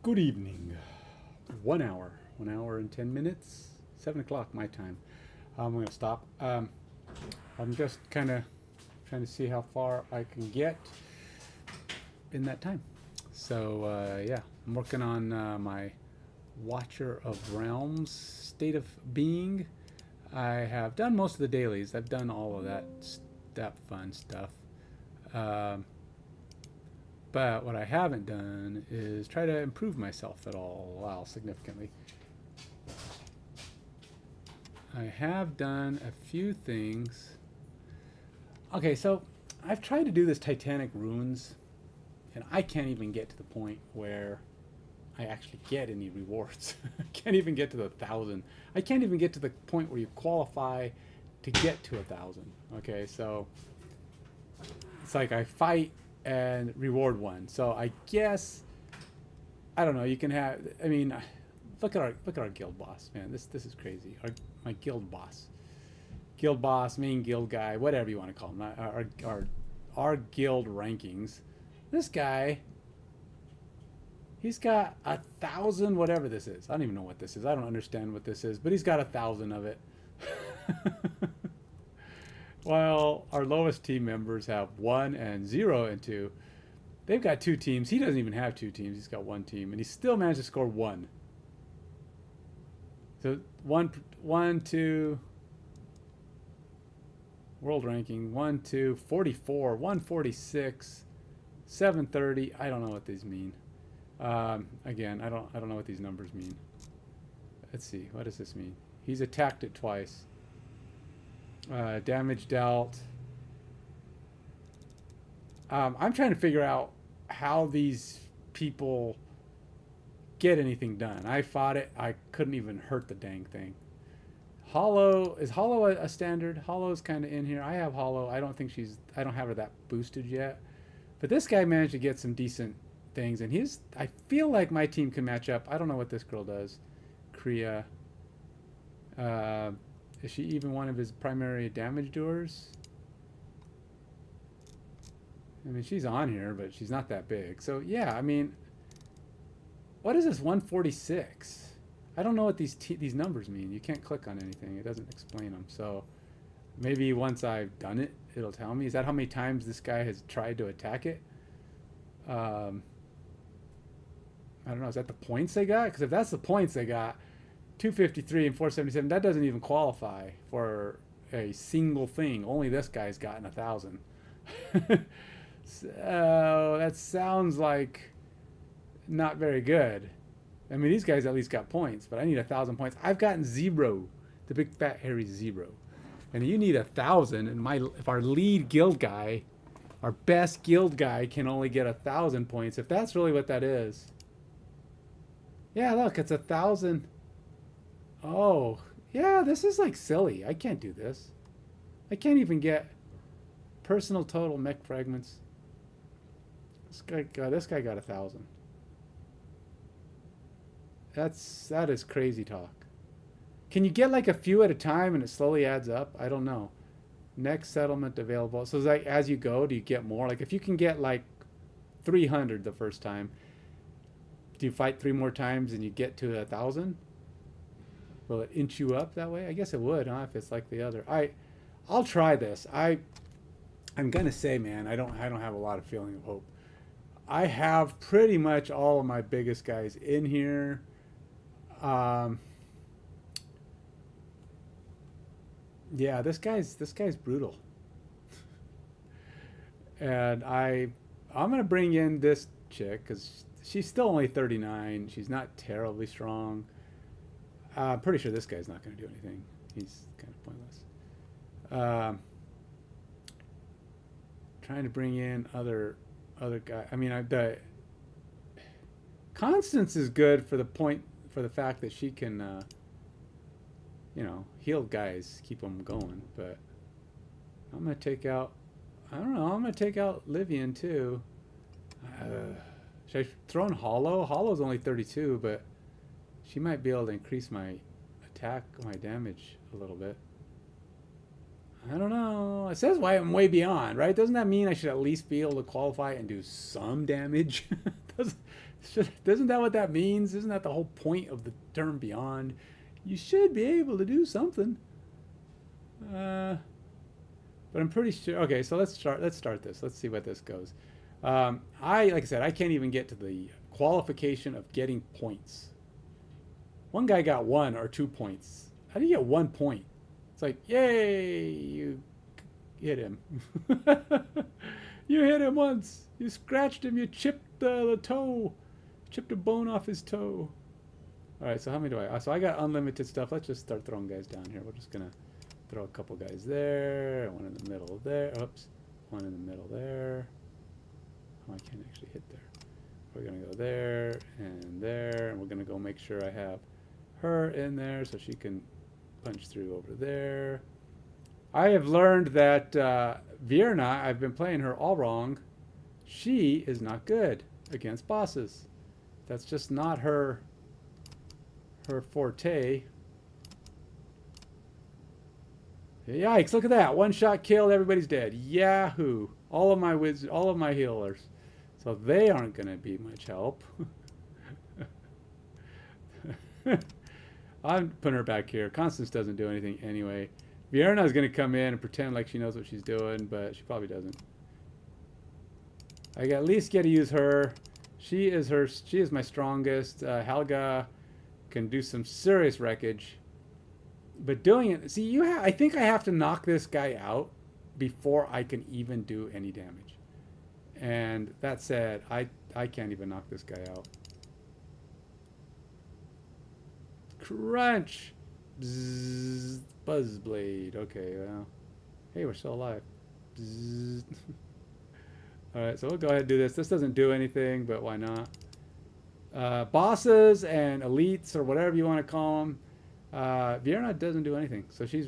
Good evening. 1 hour and 10 minutes, 7 o'clock my time. I'm going to stop. I'm just kind of trying to see how far I can get in that time. So, yeah, I'm working on my Watcher of Realms state of being. I have done most of the dailies. I've done all of that fun stuff. But what I haven't done is try to improve myself at all significantly. I have done a few things. Okay, so I've tried to do this Titanic runes, and I can't even get to the point where I actually get any rewards. I can't even get to the 1,000. I can't even get to the point where you qualify to get to 1,000. Okay, so it's like I fight and reward one. So I guess I don't know. You can have. I mean, look at our guild boss, man. This is crazy. My guild boss, main guild guy, whatever you want to call him. Our guild rankings. This guy, he's got 1,000. Whatever this is, I don't even know what this is. I don't understand what this is, but he's got 1,000 of it. While our lowest team members have 1 and 0 and 2, they've got 2 teams. He doesn't even have 2 teams. He's got 1 team, and he still managed to score 1. So 1, 2, world ranking 1, 2, 44, 146, 730. I don't know what these mean. Again, I don't know what these numbers mean. Let's see. What does this mean? He's attacked it twice. Damage dealt. I'm trying to figure out how these people get anything done. I fought it. I couldn't even hurt the dang thing. Hollow. Is Hollow a standard? Hollow's kind of in here. I have Hollow. I don't have her that boosted yet. But this guy managed to get some decent things. And I feel like my team can match up. I don't know what this girl does. Kriya. Is she even one of his primary damage doers? I mean, she's on here, but she's not that big. So, yeah, I mean, what is this 146? I don't know what these numbers mean. You can't click on anything. It doesn't explain them. So, maybe once I've done it, it'll tell me. Is that how many times this guy has tried to attack it? I don't know. Is that the points they got? Because if that's the points they got, 253 and 477, that doesn't even qualify for a single thing. Only this guy's gotten 1,000. So that sounds like not very good. I mean, these guys at least got points, but I need 1,000 points. I've gotten 0, the big fat hairy 0. And you need 1,000, and if our lead guild guy, our best guild guy, can only get 1,000 points, if that's really what that is. Yeah, look, it's 1,000. Oh, yeah, this is like silly. I can't do this. I can't even get personal total mech fragments. This guy got 1,000. That is crazy talk. Can you get like a few at a time and it slowly adds up? I don't know. Next settlement available. So it's like as you go, do you get more? Like if you can get like 300 the first time, do you fight 3 more times and you get to 1,000? Will it inch you up that way? I guess it would, huh? If it's like the other. I'll try this. I'm gonna say, man, I don't have a lot of feeling of hope. I have pretty much all of my biggest guys in here. Yeah, this guy's brutal. And I'm gonna bring in this chick because she's still only 39. She's not terribly strong. I'm pretty sure this guy's not going to do anything. He's kind of pointless. Trying to bring in other guy. I mean, the Constance is good for the fact that she can, heal guys, keep them going. But I'm going to take out. I don't know. I'm going to take out Livian too. Should I throw in Hollow? Hollow's only 32, but she might be able to increase my attack, my damage a little bit. I don't know. It says why I'm way beyond, right? Doesn't that mean I should at least be able to qualify and do some damage? Isn't that what that means? Isn't that the whole point of the term beyond? You should be able to do something. But I'm pretty sure. Okay, so let's start this. Let's see what this goes. Like I said, I can't even get to the qualification of getting points. One guy got 1 or 2 points. How do you get 1 point? It's like, yay, you hit him. You hit him once. You scratched him. You chipped the toe. Chipped a bone off his toe. All right, so how many do I? So I got unlimited stuff. Let's just start throwing guys down here. We're just gonna throw a couple guys there. One in the middle there. Oops. One in the middle there. Oh, I can't actually hit there. We're gonna go there, and we're gonna go make sure I have her in there so she can punch through over there. I have learned that Vierna, I've been playing her all wrong. She is not good against bosses. That's just not her forte. Yikes, look at that. One shot kill, everybody's dead. Yahoo. All of my healers. So they aren't going to be much help. I'm putting her back here. Constance doesn't do anything anyway. Vierna is going to come in and pretend like she knows what she's doing, but she probably doesn't. I at least get to use her. She is my strongest. Helga can do some serious wreckage. But doing it, see, I think I have to knock this guy out before I can even do any damage. And that said, I can't even knock this guy out. Crunch! Bzzz, Buzzblade. Okay, well. Hey, we're still alive. Bzzz. Alright, so we'll go ahead and do this. This doesn't do anything, but why not? Bosses and elites, or whatever you want to call them. Vierna doesn't do anything. So she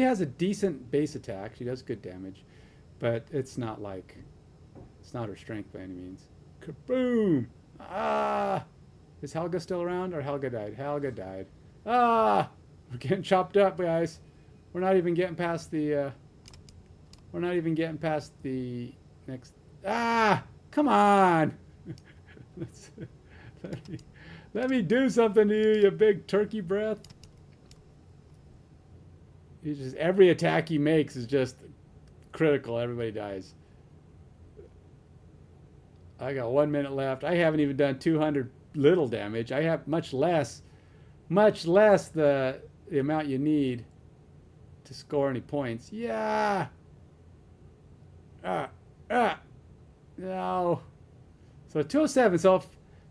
has a decent base attack. She does good damage. But it's not her strength by any means. Kaboom! Ah! Is Helga still around, or Helga died? Helga died. Ah! We're getting chopped up, guys. We're not even getting past the next. Ah! Come on! Let me do something to you, you big turkey breath. Every attack he makes is just critical. Everybody dies. I got 1 minute left. I haven't even done 200 little damage. I have much less the amount you need to score any points. Yeah. No. So 207. So,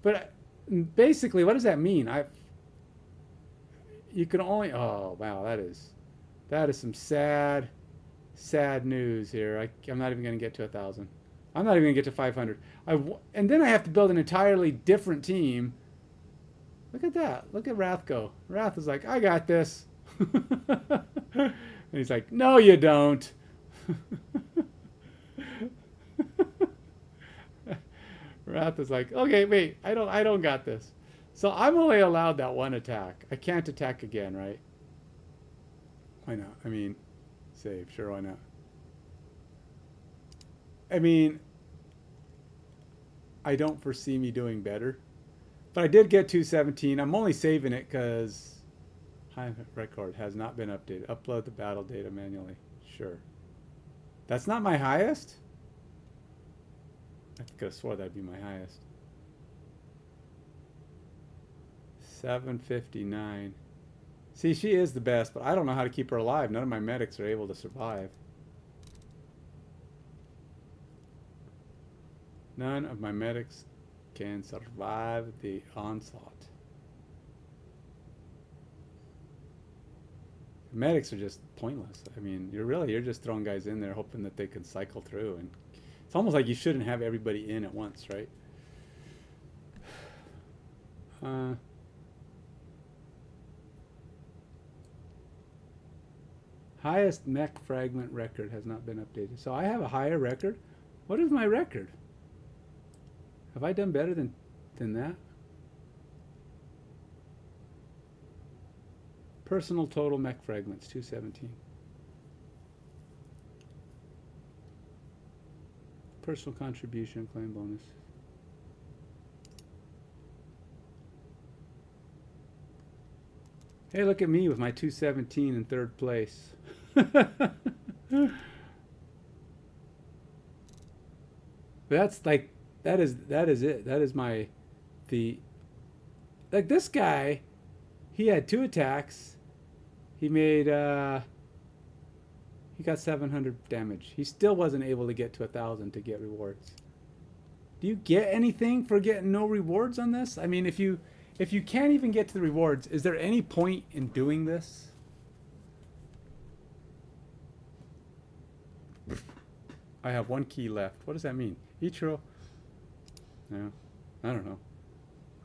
but basically, what does that mean? You can only. Oh wow, that is some sad news here. I'm not even going to get to 1,000. I'm not even going to get to 500. And then I have to build an entirely different team. Look at that. Look at Wrath go. Wrath is like, I got this. And he's like, no, you don't. Wrath is like, okay, wait, I don't got this. So I'm only allowed that one attack. I can't attack again, right? Why not? I mean, save. Sure, why not? I mean, I don't foresee me doing better. But I did get 217. I'm only saving it because high record has not been updated. Upload the battle data manually. Sure. That's not my highest? I could have swore that'd be my highest. 759. See, she is the best, but I don't know how to keep her alive. None of my medics are able to survive. None of my medics can survive the onslaught. Medics are just pointless. I mean, you're just throwing guys in there hoping that they can cycle through, and it's almost like you shouldn't have everybody in at once, right? Highest mech fragment record has not been updated. So I have a higher record. What is my record? Have I done better than that? Personal total mech fragments, 217. Personal contribution, claim bonus. Hey, look at me with my 217 in third place. That's like that is it. That is my the like this guy. He had 2 attacks. He made he got 700 damage. He still wasn't able to get to 1,000 to get rewards. Do you get anything for getting no rewards on this? I mean, if you can't even get to the rewards, is there any point in doing this? I have 1 key left. What does that mean? Ichiro? No, I don't know.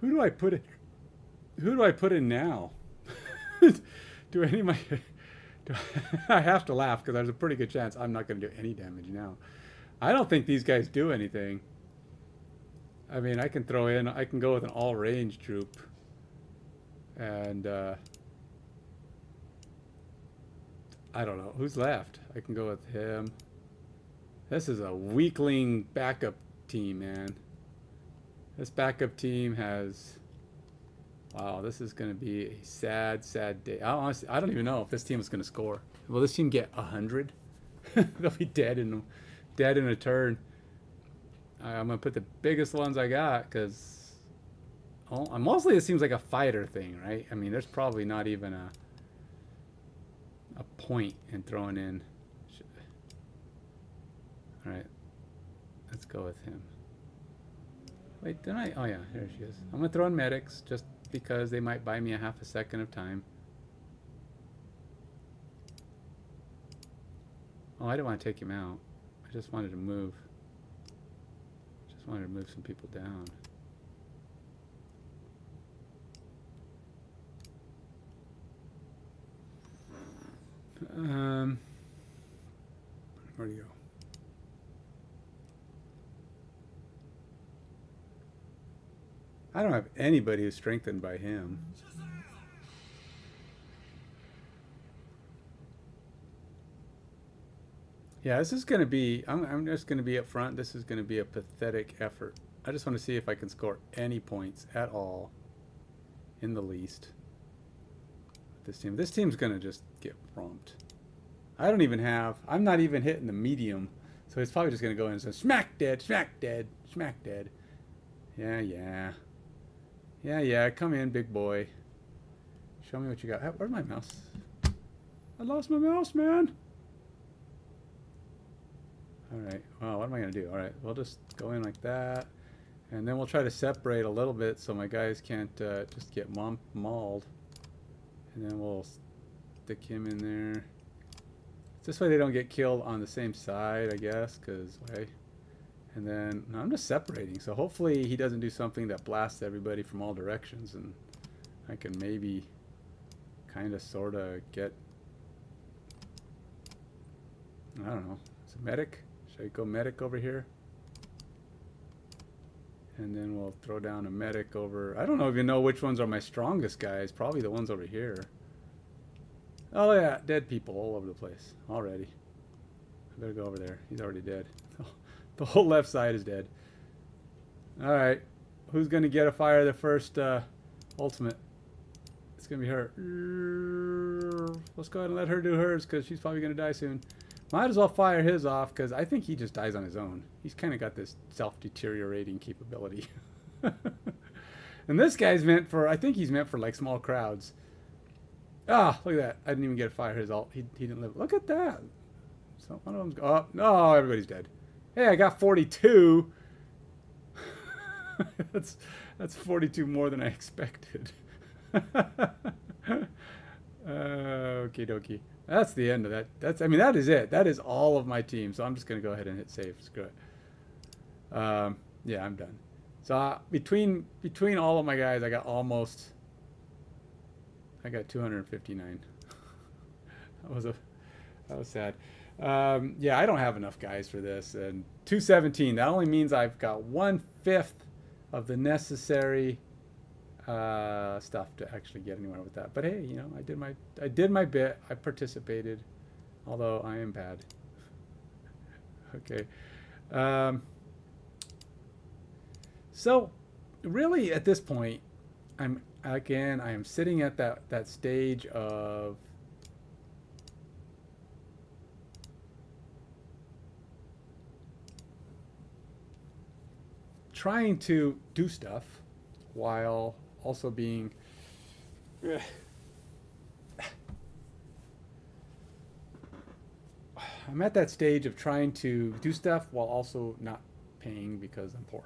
Who do I put in? Who do I put in now? Do any of my? I have to laugh because there's a pretty good chance I'm not going to do any damage now. I don't think these guys do anything. I mean, I can throw in. I can go with an all-range troop, and I don't know who's left. I can go with him. This is a weakling backup team, man. This backup team has... Wow, this is going to be a sad, sad day. Honestly, I don't even know if this team is going to score. Will this team get 100? They'll be dead in a turn. I'm going to put the biggest ones I got because... mostly it seems like a fighter thing, right? I mean, there's probably not even a point in throwing in... Alright, let's go with him. Wait, didn't I? Oh yeah, there she is. I'm going to throw in medics just because they might buy me a half a second of time. Oh, I didn't want to take him out. I just wanted to move. Just wanted to move some people down. Where'd he go? I don't have anybody who's strengthened by him. Yeah, this is going to be... I'm just going to be up front. This is going to be a pathetic effort. I just want to see if I can score any points at all. In the least. This team. This team's going to just get romped. I don't even have... I'm not even hitting the medium. So he's probably just going to go in and say, smack dead, smack dead, smack dead. Yeah, yeah. Yeah, yeah, come in, big boy. Show me what you got. Where's my mouse? I lost my mouse, man. Alright, well, what am I going to do? Alright, we'll just go in like that. And then we'll try to separate a little bit so my guys can't just get mauled. And then we'll stick him in there. This way they don't get killed on the same side, I guess, because, wait. And then, no, I'm just separating. So hopefully he doesn't do something that blasts everybody from all directions. And I can maybe kind of, sort of get... I don't know. Is it medic? Should I go medic over here? And then we'll throw down a medic over... I don't even know which ones are my strongest guys. Probably the ones over here. Oh yeah, dead people all over the place. Already. I better go over there. He's already dead. The whole left side is dead. Alright. Who's going to get a fire the first ultimate? It's going to be her. Let's go ahead and let her do hers because she's probably going to die soon. Might as well fire his off because I think he just dies on his own. He's kind of got this self-deteriorating capability. And this guy's meant for, I think he's meant for like small crowds. Ah, look at that. I didn't even get to fire his ult. He didn't live. Look at that. So one of them's... Oh, no, everybody's dead. Hey, I got 42. That's 42 more than I expected. Okie dokie. That's the end of that. I mean, that is it. That is all of my team. So I'm just going to go ahead and hit save. Screw it. Yeah, I'm done. So between all of my guys, I got 259. That was sad. Yeah, I don't have enough guys for this, and 217. That only means I've got 1/5 of the necessary stuff to actually get anywhere with that. But hey, you know, I did my bit. I participated, although I am bad. Okay. So, really, at this point, I'm again, I am sitting at that stage of trying to do stuff while also being I'm at that stage of trying to do stuff while also not paying because I'm poor.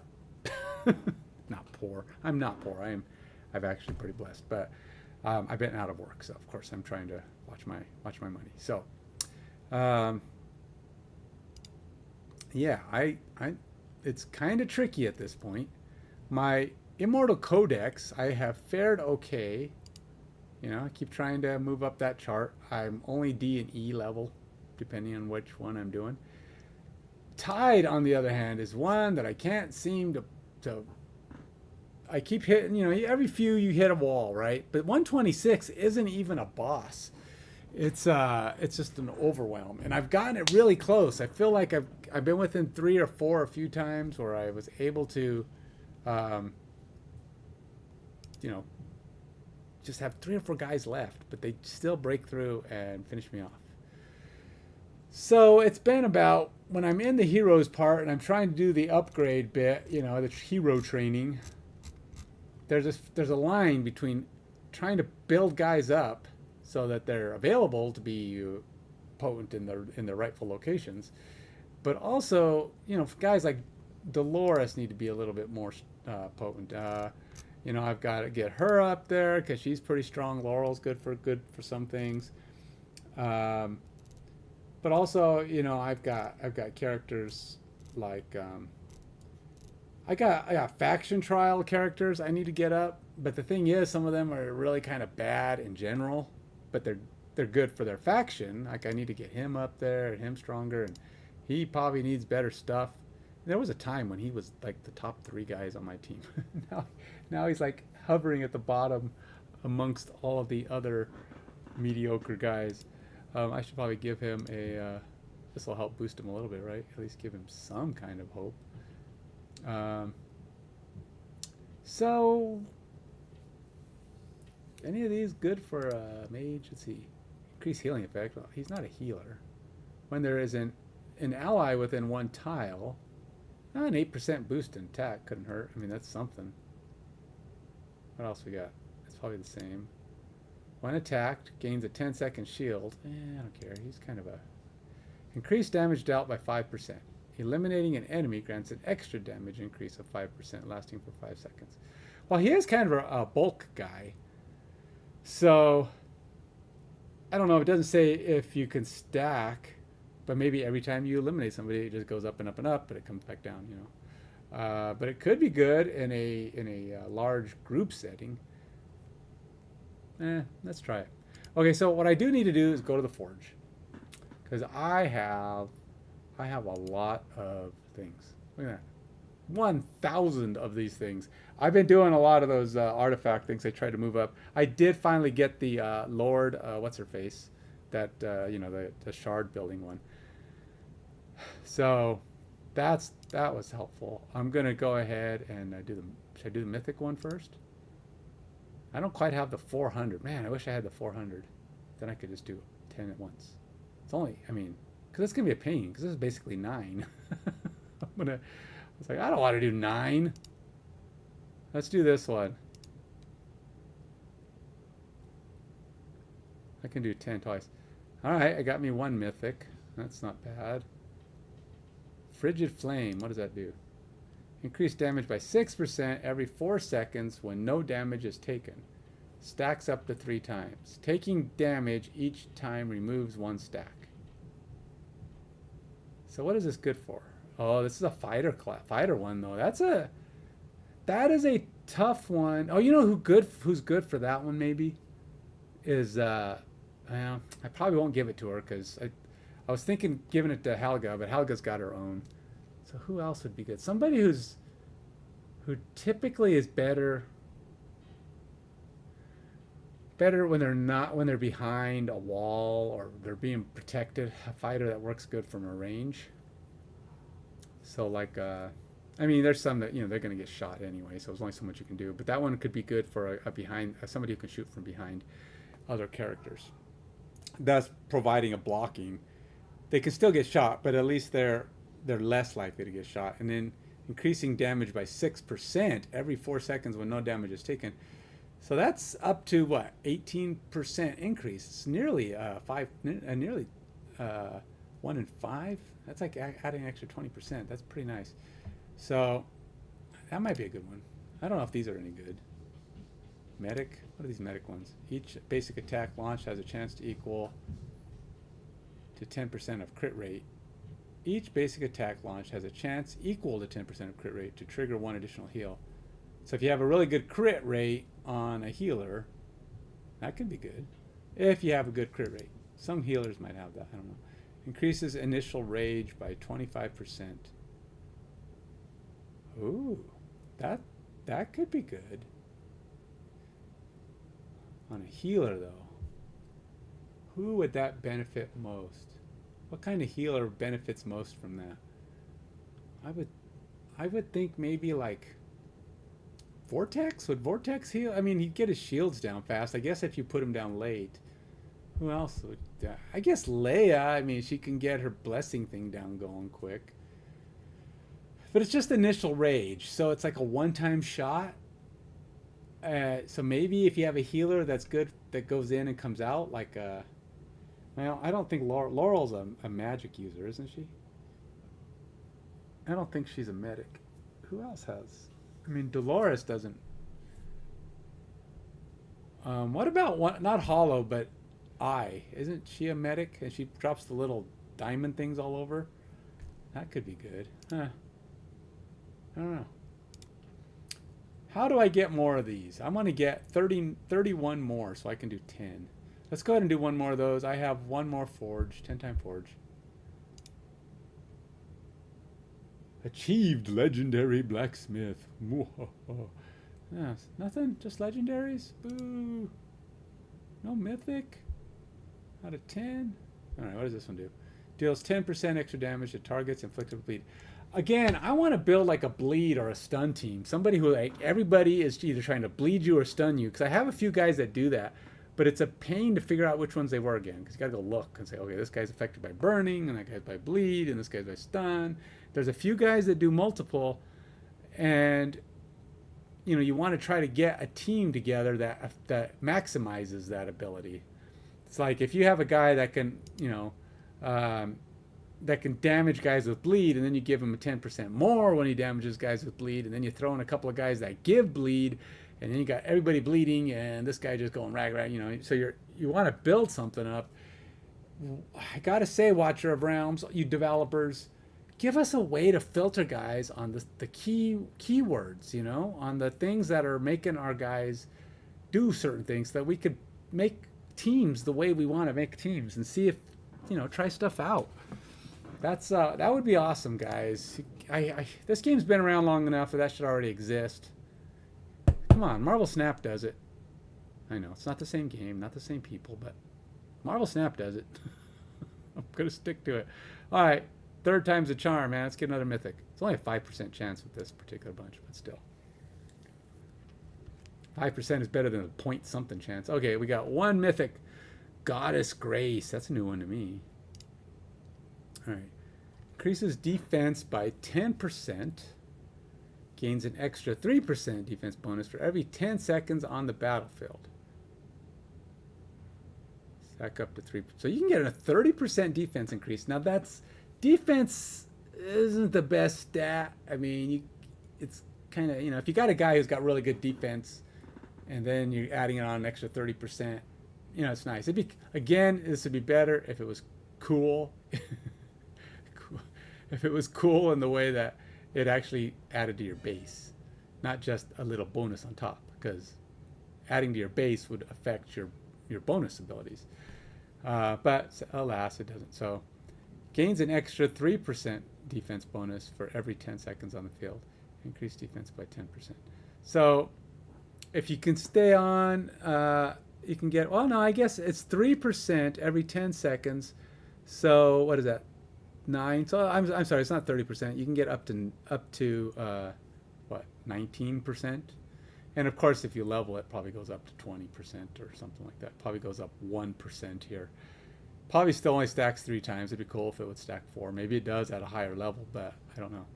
Not poor. I'm not poor. I'm actually pretty blessed, but I've been out of work, so of course I'm trying to watch my money. So, um, yeah, I it's kind of tricky at this point. My Immortal Codex, I have fared okay. You know, I keep trying to move up that chart. I'm only D and E level, depending on which one I'm doing. Tide, on the other hand, is one that I can't seem to I keep hitting, you know, every few you hit a wall, right? But 126 isn't even a boss. It's just an overwhelm, and I've gotten it really close. I feel like I've been within 3 or 4 a few times where I was able to, um, you know, just have 3 or 4 guys left, but they still break through and finish me off. So it's been about when I'm in the heroes part and I'm trying to do the upgrade bit, you know, the hero training. There's a line between trying to build guys up so that they're available to be potent in their rightful locations, but also, you know, guys like Dolores need to be a little bit more potent. You know, I've got to get her up there because she's pretty strong. Laurel's good for some things, but also, you know, I've got characters like I got faction trial characters I need to get up, but the thing is, some of them are really kind of bad in general, but they're good for their faction. Like I need to get him up there and him stronger, and he probably needs better stuff. There was a time when he was like the top 3 guys on my team. now he's like hovering at the bottom amongst all of the other mediocre guys. I should probably give him a. This will help boost him a little bit, right? At least give him some kind of hope. So, any of these good for mage? Let's see. Increased healing effect. Well, he's not a healer. When there is an ally within 1 tile, an 8% boost in attack couldn't hurt. I mean, that's something. What else we got? It's probably the same. When attacked, gains a 10-second shield. I don't care. He's kind of a... Increased damage dealt by 5%. Eliminating an enemy grants an extra damage increase of 5%, lasting for 5 seconds. Well, he is kind of a bulk guy. So, I don't know. It doesn't say if you can stack, but maybe every time you eliminate somebody, it just goes up and up and up, but it comes back down, you know. But it could be good in a large group setting. Let's try it. Okay, so what I do need to do is go to the forge, because I have a lot of things. Look at that. 1,000 of these things. I've been doing a lot of those artifact things. I tried to move up. I did finally get the Lord, what's her face? That, you know, the shard building one. So that was helpful. I'm going to go ahead and should I do the mythic one first? I don't quite have the 400. Man, I wish I had the 400. Then I could just do 10 at once. It's only, I mean, because it's going to be a pain, because this is basically 9. It's like, I don't want to do 9. Let's do this one. I can do 10 twice. Alright, I got me 1 mythic. That's not bad. Frigid Flame, what does that do? Increase damage by 6% every 4 seconds when no damage is taken. Stacks up to 3 times. Taking damage each time removes 1 stack. So what is this good for? Oh, this is a fighter one though. That is a tough one. Oh, you know who's good for that one maybe? Is well, I probably won't give it to her because I was thinking giving it to Helga, but Helga's got her own. So who else would be good? Somebody who typically is better when they're behind a wall or they're being protected. A fighter that works good from a range. So like I mean, there's some that, they're going to get shot anyway, so there's only so much you can do. But that one could be good for a behind, somebody who can shoot from behind other characters. Thus providing a blocking. They can still get shot, but at least they're less likely to get shot. And then increasing damage by 6% every 4 seconds when no damage is taken. So that's up to what, 18% increase. It's nearly nearly 1 in 5. That's like adding an extra 20%. That's pretty nice. So that might be a good one. I don't know if these are any good. Medic. What are these medic ones? Each basic attack launched has a chance to equal to 10% of crit rate. Each basic attack launch has a chance equal to 10% of crit rate to trigger 1 additional heal. So if you have a really good crit rate on a healer, that could be good. If you have a good crit rate. Some healers might have that, I don't know. Increases initial rage by 25%. Ooh, that could be good. On a healer though, who would that benefit most? What kind of healer benefits most from that? I would think maybe like Vortex. Would Vortex heal? I mean, he'd get his shields down fast. I guess if you put him down late. Who else would? I guess Leia. I mean, she can get her blessing thing down going quick. But it's just initial rage, so it's like a one-time shot. So maybe if you have a healer that's good, that goes in and comes out, like well, I don't think Laurel's a magic user, isn't she? I don't think she's a medic. Who else has? I mean, Dolores doesn't. What about not Hollow, but Isn't she a medic? And she drops the little diamond things all over? That could be good. Huh. I don't know. How do I get more of these? I'm going to get 31 more, so I can do 10. Let's go ahead and do one more of those. I have one more forge, 10-time forge. Achieved legendary blacksmith. Yeah, nothing, just legendaries. Boo. No mythic. Out of 10. All right, what does this one do? Deals 10% extra damage to targets inflicted with bleed. Again, I want to build like a bleed or a stun team. Somebody who, like, everybody is either trying to bleed you or stun you. Because I have a few guys that do that. But it's a pain to figure out which ones they were again. Because you got to go look and say, okay, this guy's affected by burning, and that guy's by bleed, and this guy's by stun. There's a few guys that do multiple. And, you know, you want to try to get a team together that maximizes that ability. It's like if you have a guy that can, you know, that can damage guys with bleed, and then you give him a 10% more when he damages guys with bleed, and then you throw in a couple of guys that give bleed, and then you got everybody bleeding, and this guy just going rag, you know. So you want to build something up. I gotta say, Watcher of Realms, you developers, give us a way to filter guys on the keywords, you know, on the things that are making our guys do certain things, so that we could make teams the way we want to make teams, and see if, you know, try stuff out. That's that would be awesome, guys. This game's been around long enough that should already exist. Come on, Marvel Snap does it. I know it's not the same game, not the same people, but Marvel Snap does it. I'm gonna stick to it. All right, third time's a charm, man. Let's get another mythic. It's only a 5% chance with this particular bunch, but still, 5% is better than a point something chance. Okay, we got one mythic, Goddess Grace. That's a new one to me. All right, increases defense by 10%, gains an extra 3% defense bonus for every 10 seconds on the battlefield. Stack up to 3%. So you can get a 30% defense increase. Now that's, defense isn't the best stat. I mean, it's kind of, you know, if you got a guy who's got really good defense, and then you're adding it on an extra 30%, you know, it's nice. It'd be, again, this would be better if it was cool. If it was cool in the way that it actually added to your base, not just a little bonus on top, because adding to your base would affect your bonus abilities. But alas, it doesn't. So gains an extra 3% defense bonus for every 10 seconds on the field. Increase defense by 10%. So if you can stay on, you can get, well, no, I guess it's 3% every 10 seconds. So what is that? 9. So I'm sorry, it's not 30%. You can get up to what, 19%. And of course, if you level it, probably goes up to 20% or something like that. Probably goes up 1% here. Probably still only stacks 3 times. It'd be cool if it would stack 4. Maybe it does at a higher level, but I don't know.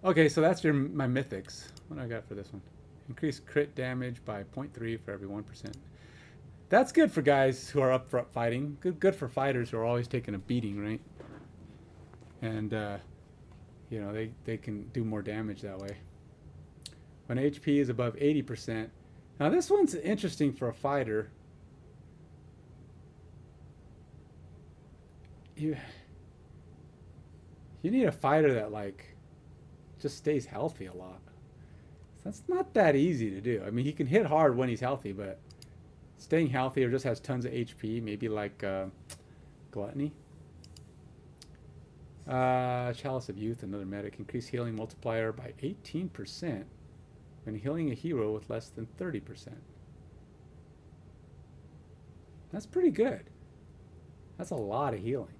Okay, so that's my mythics. What do I got for this one? Increase crit damage by 0.3 for every 1%. That's good for guys who are up front fighting. Good for fighters who are always taking a beating, right? And you know, they can do more damage that way. When HP is above 80%. Now this one's interesting for a fighter. You need a fighter that like just stays healthy a lot. That's not that easy to do. I mean, he can hit hard when he's healthy, but staying healthy or just has tons of HP, maybe like Gluttony. Chalice of Youth, another medic. Increase healing multiplier by 18% when healing a hero with less than 30%. That's pretty good. That's a lot of healing.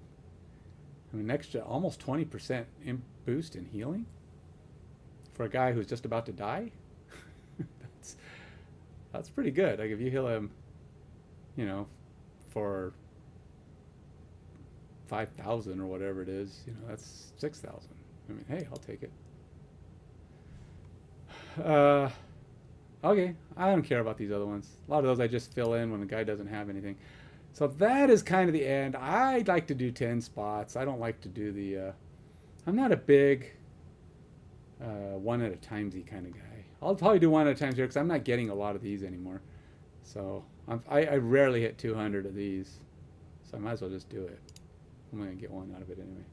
I mean, extra almost 20% boost in healing for a guy who's just about to die. that's pretty good. Like if you heal him, you know, for 5,000 or whatever it is, you know, that's 6,000. I mean, hey, I'll take it. Okay, I don't care about these other ones. A lot of those I just fill in when the guy doesn't have anything. So that is kind of the end. I'd like to do 10 spots. I don't like to do the... I'm not a big one at a timesy kind of guy. I'll probably do one at a time here because I'm not getting a lot of these anymore. So I rarely hit 200 of these. So I might as well just do it. I'm going to get one out of it anyway.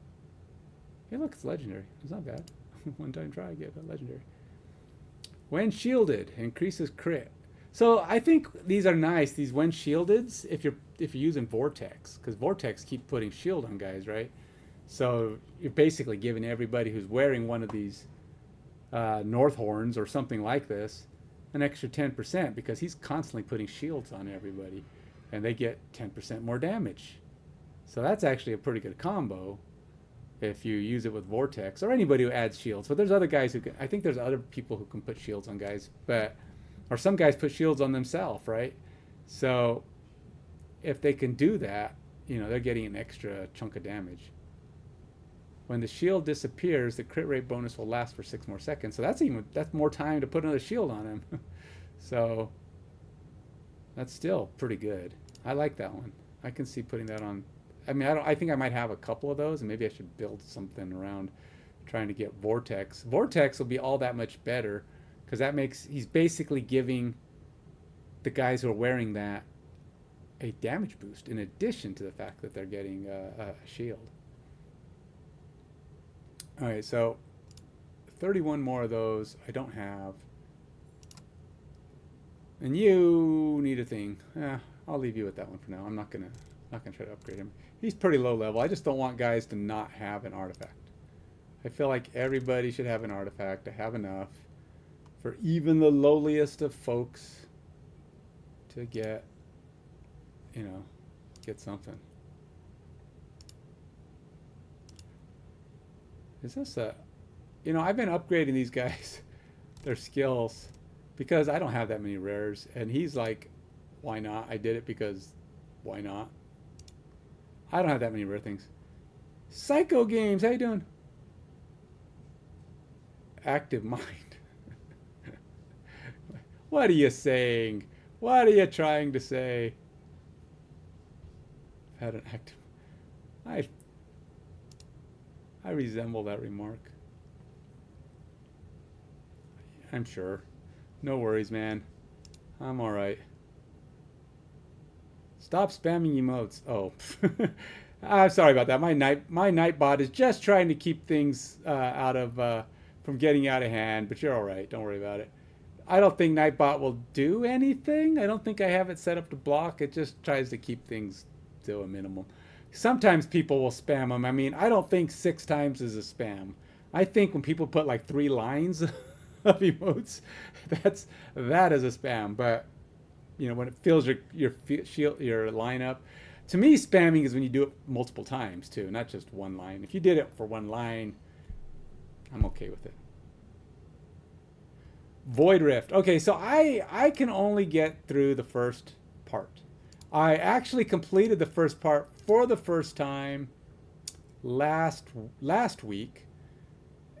Hey, look, it's legendary. It's not bad. One time try, get a legendary. When shielded, increases crit. So I think these are nice. These when shieldeds, if you're using Vortex, because Vortex keep putting shield on guys, right? So you're basically giving everybody who's wearing one of these North Horns or something like this an extra 10% because he's constantly putting shields on everybody, and they get 10% more damage. So that's actually a pretty good combo if you use it with Vortex or anybody who adds shields. But there's other guys who can, I think there's other people who can put shields on guys, but or some guys put shields on themselves, right? So if they can do that, you know, they're getting an extra chunk of damage. When the shield disappears, the crit rate bonus will last for 6 more seconds. So that's more time to put another shield on him. So that's still pretty good. I like that one. I can see putting that on. I mean, I think I might have a couple of those, and maybe I should build something around trying to get Vortex. Vortex will be all that much better because that makes, he's basically giving the guys who are wearing that a damage boost in addition to the fact that they're getting a shield. All right, so 31 more of those I don't have. And you need a thing. I'll leave you with that one for now. I'm not gonna try to upgrade him. He's pretty low level. I just don't want guys to not have an artifact. I feel like everybody should have an artifact to have enough for even the lowliest of folks to get, you know, get something. Is this a, you know, I've been upgrading these guys, their skills, because I don't have that many rares. And he's like, why not? I did it because why not? I don't have that many rare things. Psycho Games, how you doing? Active Mind. What are you saying? What are you trying to say? I've had an active... I resemble that remark. I'm sure. No worries, man. I'm alright. Stop spamming emotes. Oh. I'm sorry about that. My Nightbot is just trying to keep things from getting out of hand, but you're alright. Don't worry about it. I don't think Nightbot will do anything. I don't think I have it set up to block. It just tries to keep things to a minimum. Sometimes people will spam them. I mean, I don't think 6 times is a spam. I think when people put like 3 lines of emotes, that is a spam. But you know, when it fills your lineup, To me, spamming is when you do it multiple times too, not just one line. If you did it for one line, I'm okay with it. Void Rift. Okay, so I can only get through the first part. I actually completed the first part for the first time last week,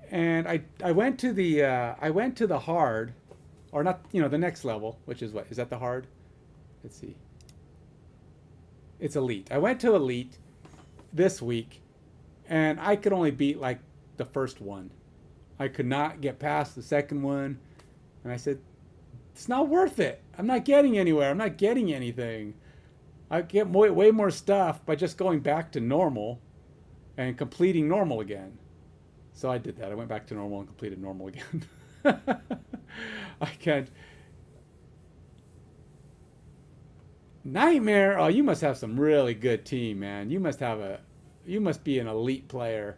and I went to the hard, or not, the next level, which is what is that the hard? Let's see. It's elite. I went to elite this week, and I could only beat like the first one. I could not get past the second one, and I said, it's not worth it. I'm not getting anywhere. I'm not getting anything. I get way more stuff by just going back to normal and completing normal again. So I did that. I went back to normal and completed normal again. I can't. Nightmare. Oh, you must have some really good team, man. You must be an elite player.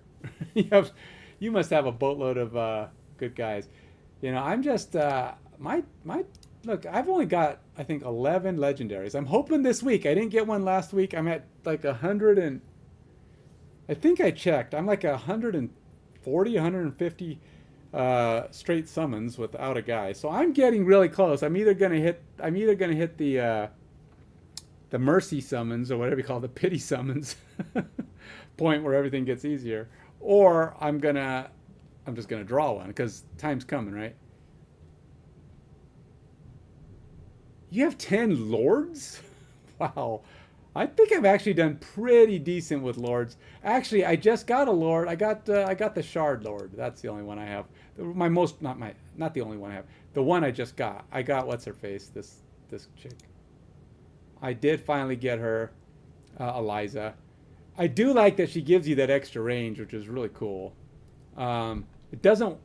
You must have a boatload of good guys. I'm just my look. I've only got, I think, 11 legendaries. I'm hoping this week. I didn't get one last week. I'm at like 100 and I think I checked. I'm like 140, 150 straight summons without a guy. So I'm getting really close. I'm either gonna hit the mercy summons, or whatever you call the pity summons point where everything gets easier, or I'm just gonna draw one because time's coming, right? You have 10 lords? Wow. I think I've actually done pretty decent with lords. Actually, I just got a lord. I got the shard lord. That's the only one I have. Not the only one I have. The one I just got. I got what's her face, this chick. I did finally get her, Eliza. I do like that she gives you that extra range, which is really cool. It doesn't.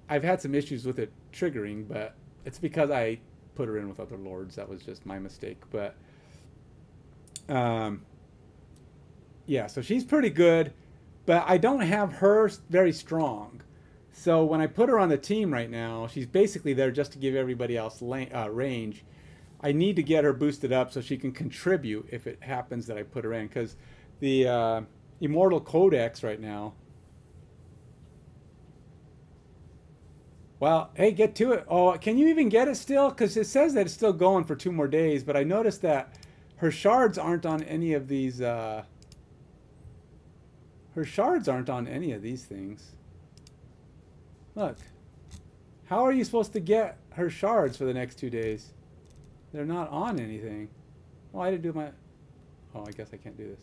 I've had some issues with it triggering, but it's because I put her in with other lords. That was just my mistake. But yeah, so she's pretty good, but I don't have her very strong. So when I put her on the team right now, she's basically there just to give everybody else range. I need to get her boosted up so she can contribute if it happens that I put her in, because the Immortal Codex right now. Well, hey, get to it. Oh, can you even get it still? Because it says that it's still going for 2 more days, but I noticed that her shards aren't on any of these. Her shards aren't on any of these things. Look. How are you supposed to get her shards for the next 2 days? They're not on anything. Well, I didn't do my... Oh, I guess I can't do this.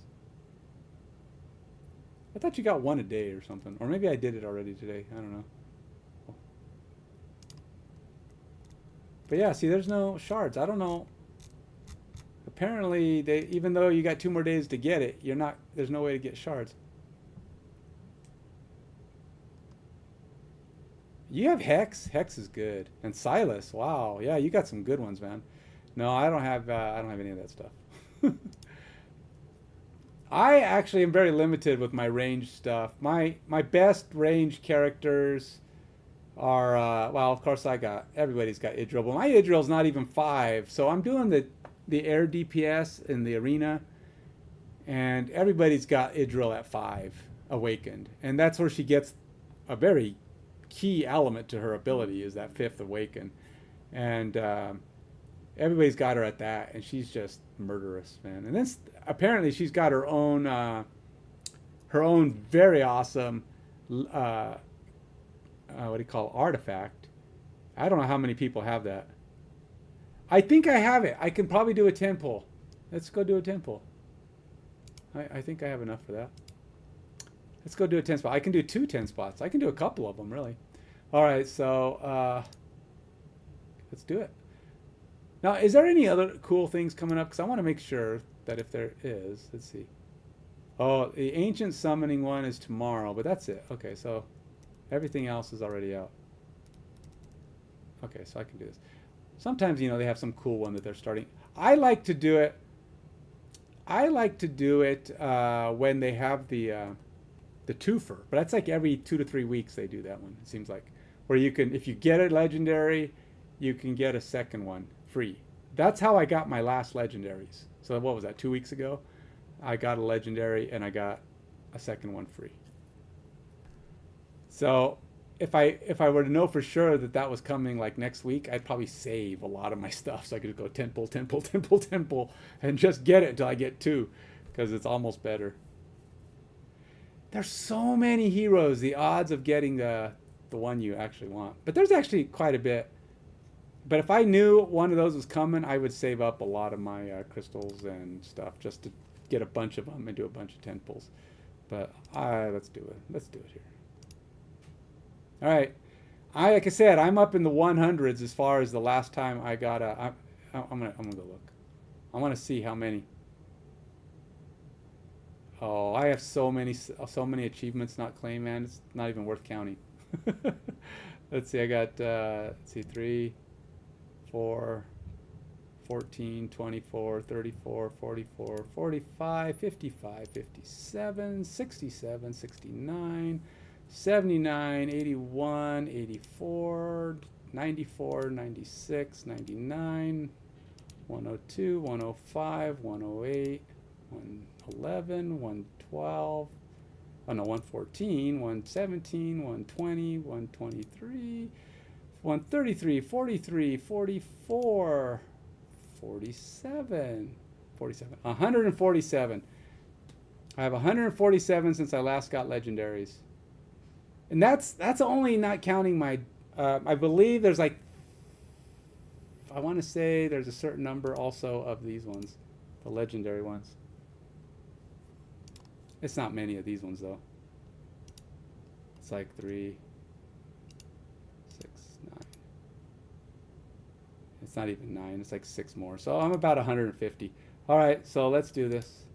I thought you got 1 a day or something. Or maybe I did it already today. I don't know. But yeah, see, there's no shards. I don't know. Apparently, even though you got 2 more days to get it, there's no way to get shards. You have Hex. Hex is good. And Silas. Wow. Yeah, you got some good ones, man. No, I don't have any of that stuff. I actually am very limited with my range stuff. My best range characters are well, of course everybody's got Idril, but my Idril's not even 5. So I'm doing the air DPS in the arena, and everybody's got Idril at 5 awakened, and that's where she gets a very key element to her ability, is that 5th awaken, and everybody's got her at that, and she's just murderous, man. And then apparently she's got her own very awesome what do you call artifact. I don't know how many people have that. I think I have it. I can probably do a 10 pull. Let's go do a 10 pull. I think I have enough for that. Let's go do a 10 spot. I can do 2 10 spots. I can do a couple of them, really. All right, so let's do it. Now, is there any other cool things coming up? Because I want to make sure that if there is, let's see. Oh, the ancient summoning one is tomorrow, but that's it. Okay, so everything else is already out. Okay, so I can do this. Sometimes, they have some cool one that they're starting. I like to do it. When they have the twofer, but that's like every 2 to 3 weeks they do that one. It seems like, where you can, if you get a legendary, you can get a second one free. That's how I got my last legendaries. So what was that, 2 weeks ago? I got a legendary and I got a second one free. So if I were to know for sure that that was coming like next week, I'd probably save a lot of my stuff so I could go 10 pull, 10 pull, 10 pull, 10 pull, and just get it until I get 2, because it's almost better. There's so many heroes. The odds of getting the one you actually want, but there's actually quite a bit. But if I knew one of those was coming, I would save up a lot of my crystals and stuff just to get a bunch of them and do a bunch of 10 pulls. But let's do it. Let's do it here. All right. Like I said, I'm up in the 100s as far as the last time I got a. I'm gonna go look. I want to see how many. Oh, I have so many achievements not claimed, man. It's not even worth counting. Let's see. I got let's see, 3, 4, 14, 24, 34, 44, 45, 55, 57, 67, 69, 79, 81, 84, 94, 96, 99, 102, 105, 108, 111, 112, oh no, 114, 117, 120, 123, 133, 43, 44, 47, 147. I have 147 since I last got legendaries. And that's only not counting my, I believe there's like, I want to say there's a certain number also of these ones, the legendary ones. It's not many of these ones though. It's like 3, 6, 9. It's not even 9, it's like 6 more. So I'm about 150. All right, so let's do this.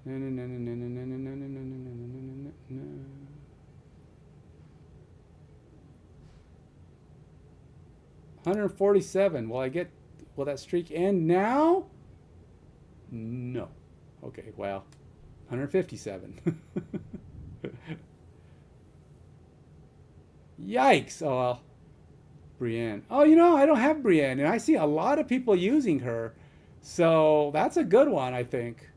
147. Will that streak end now? No. Okay, well, 157. Yikes. Oh, well. Brienne. Oh, you know, I don't have Brienne, and I see a lot of people using her. So that's a good one, I think.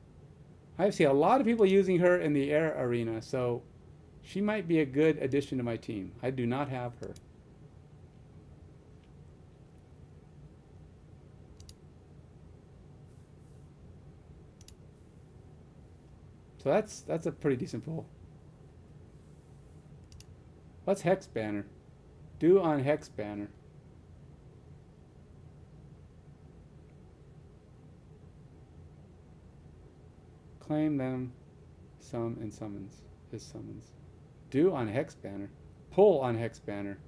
I see a lot of people using her in the air arena, so she might be a good addition to my team. I do not have her. So that's a pretty decent pull. What's Hex Banner? Do on Hex Banner. Claim them, some and summons. Is summons. Do on Hex Banner. Pull on Hex Banner.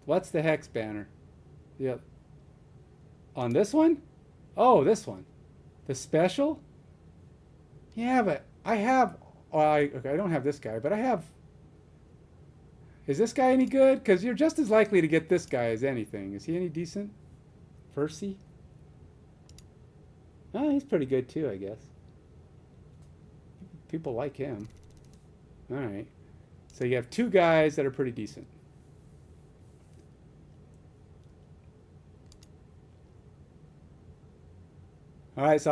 What's the Hex Banner? Yeah. On this one? Oh, this one. The special? Yeah, but I have... okay, I don't have this guy, but I have... Is this guy any good? Because you're just as likely to get this guy as anything. Is he any decent? Percy? Oh, he's pretty good too, I guess. People like him. Alright. So you have 2 guys that are pretty decent. Alright, so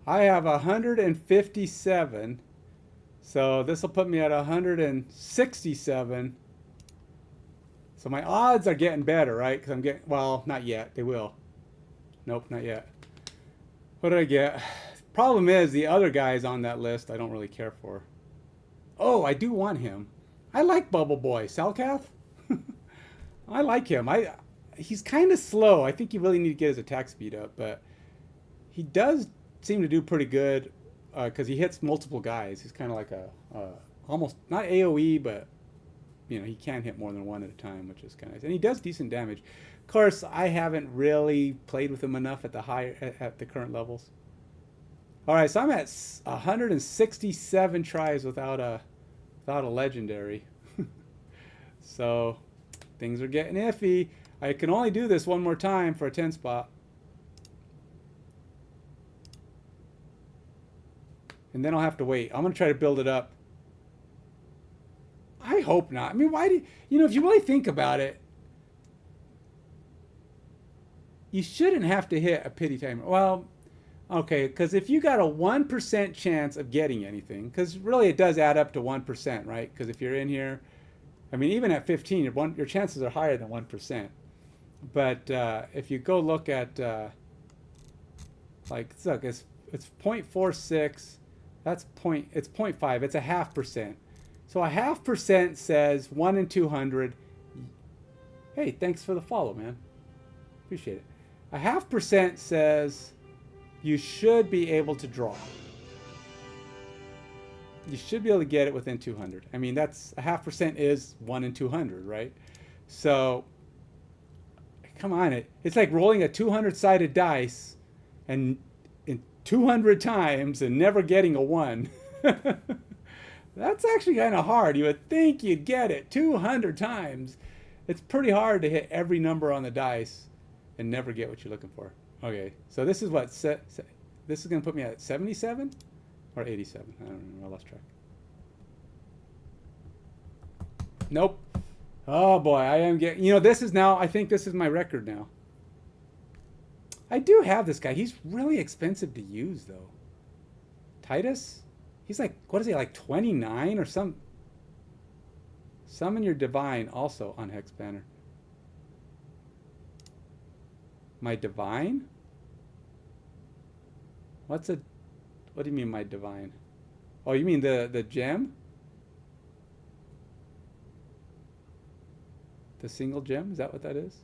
I have 157. So this will put me at 167. So my odds are getting better, right? Because I'm getting, well, not yet. They will. Nope, not yet. What did I get? Problem is, the other guys on that list I don't really care for. Oh, I do want him. I like Bubble Boy. Salcath? I like him. He's kind of slow. I think you really need to get his attack speed up, but he does seem to do pretty good because he hits multiple guys. He's kind of like a almost not AoE, but you know, he can hit more than one at a time, which is kind of nice. And he does decent damage. Of course, I haven't really played with him enough at the current levels. All right, so I'm at 167 tries without a legendary. So things are getting iffy. I can only do this one more time for a 10 spot. And then I'll have to wait. I'm going to try to build it up. I hope not. I mean, why do you know, if you really think about it, you shouldn't have to hit a pity timer. Well, okay, because if you got a 1% chance of getting anything, because really it does add up to 1%, right? Because if you're in here, I mean, even at 15, your chances are higher than 1%. But if you go look at, like, look, it's 0.46. It's 0.5. It's a 0.5%. So a 0.5% says 1 in 200. Hey, thanks for the follow, man. Appreciate it. A 0.5% says you should be able to draw. You should be able to get it within 200. I mean, that's a 0.5% is 1 in 200, right? So, come on, it's like rolling a 200-sided dice and in 200 times and never getting a 1. That's actually kind of hard. You would think you'd get it 200 times. It's pretty hard to hit every number on the dice and never get what you're looking for. Okay, so this is what this is going to put me at 77 or 87. I don't remember. I lost track. Nope. Oh boy, I am getting. You know, this is now. I think this is my record now. I do have this guy. He's really expensive to use though. Titus. He's like, what is he, like 29 or some? Summon your divine also on Hex Banner. My divine? What do you mean my divine? Oh, you mean the gem? The single gem? Is that what that is?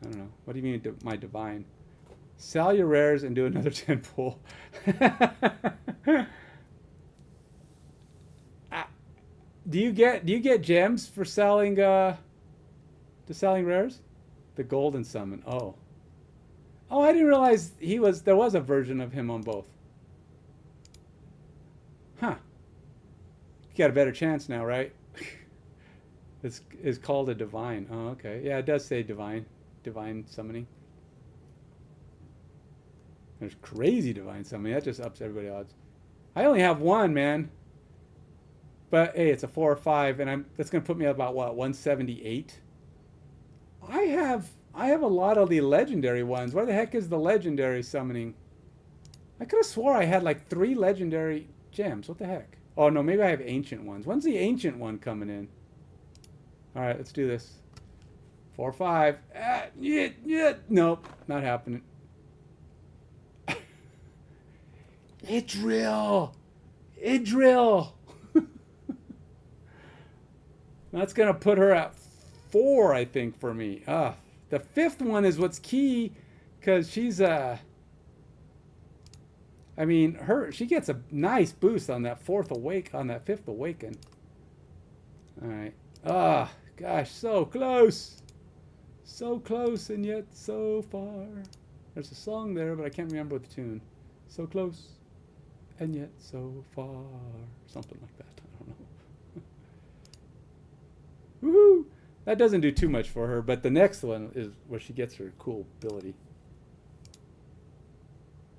I don't know. What do you mean my divine? Sell your rares and do another 10 pull. Do you get gems for selling rares? The golden summon. Oh, I didn't realize there was a version of him on both. Huh. You got a better chance now, right? It's called a divine. Oh, okay. Yeah, it does say divine summoning. There's crazy divine summoning. That just ups everybody's odds. I only have one, man. But hey, it's a 4 or 5, and that's gonna put me at about what, 178. I have a lot of the legendary ones. Where the heck is the legendary summoning? I could have swore I had like 3 legendary gems. What the heck? Oh no, maybe I have ancient ones. When's the ancient one coming in? All right, let's do this. 4 or 5. Nope, not happening. Idril. That's going to put her at 4, I think, for me. The 5th one is what's key, because she's, I mean, she gets a nice boost on that 5th awaken. All right. Gosh, so close. So close and yet so far. There's a song there, but I can't remember the tune. So close and yet so far. Something like that. I don't know. Woohoo! That doesn't do too much for her, but the next one is where she gets her cool ability.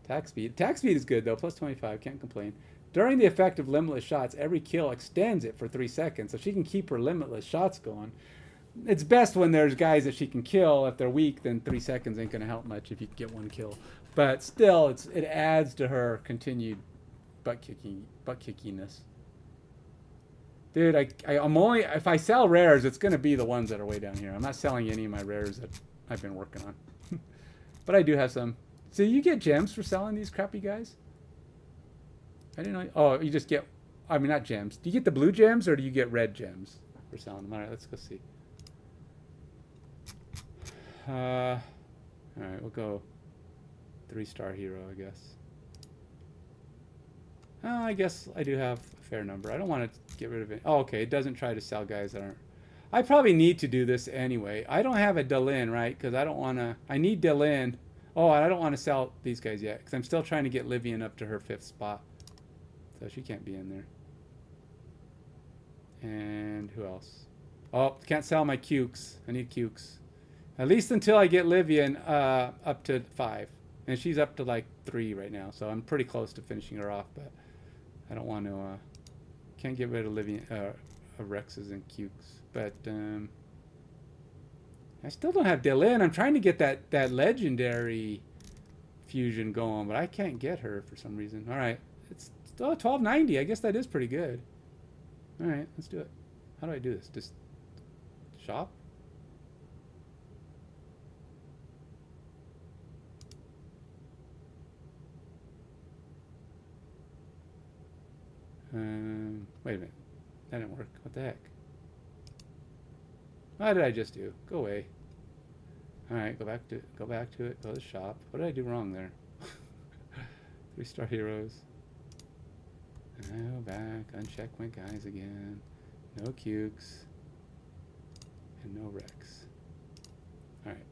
Attack speed. Attack speed is good though, plus 25, can't complain. During the effect of limitless shots, every kill extends it for 3 seconds, so she can keep her limitless shots going. It's best when there's guys that she can kill. If they're weak, then 3 seconds ain't gonna help much if you can get 1 kill. But still, it adds to her continued butt kickiness. Dude, I'm only, if I sell rares, it's going to be the ones that are way down here. I'm not selling any of my rares that I've been working on. But I do have some. So you get gems for selling these crappy guys? I didn't know. Oh, you just get, I mean, not gems. Do you get the blue gems or do you get red gems for selling them? All right, let's go see. All right, we'll go 3-star hero, I guess. I guess I do have a fair number. I don't want to get rid of it. Oh, okay. It doesn't try to sell guys that aren't. I probably need to do this anyway. I don't have a Delin, right? Because I don't want to. I need Delin. Oh, and I don't want to sell these guys yet because I'm still trying to get Livian up to her 5th spot. So she can't be in there. And who else? Oh, can't sell my Cukes. I need Cukes. At least until I get Livian up to 5. And she's up to like 3 right now. So I'm pretty close to finishing her off, but I don't want to, can't get rid of Livian, Rexes and Cukes. But I still don't have Dylan. I'm trying to get that legendary fusion going, but I can't get her for some reason. All right, it's still 1290. I guess that is pretty good. All right, let's do it. How do I do this? Just shop? Wait a minute. That didn't work. What the heck? What did I just do? Go away. All right, go back to it. Go to the shop. What did I do wrong there? 3-star heroes. Go back. Uncheck my guys again. No cukes. And no Rex. All right.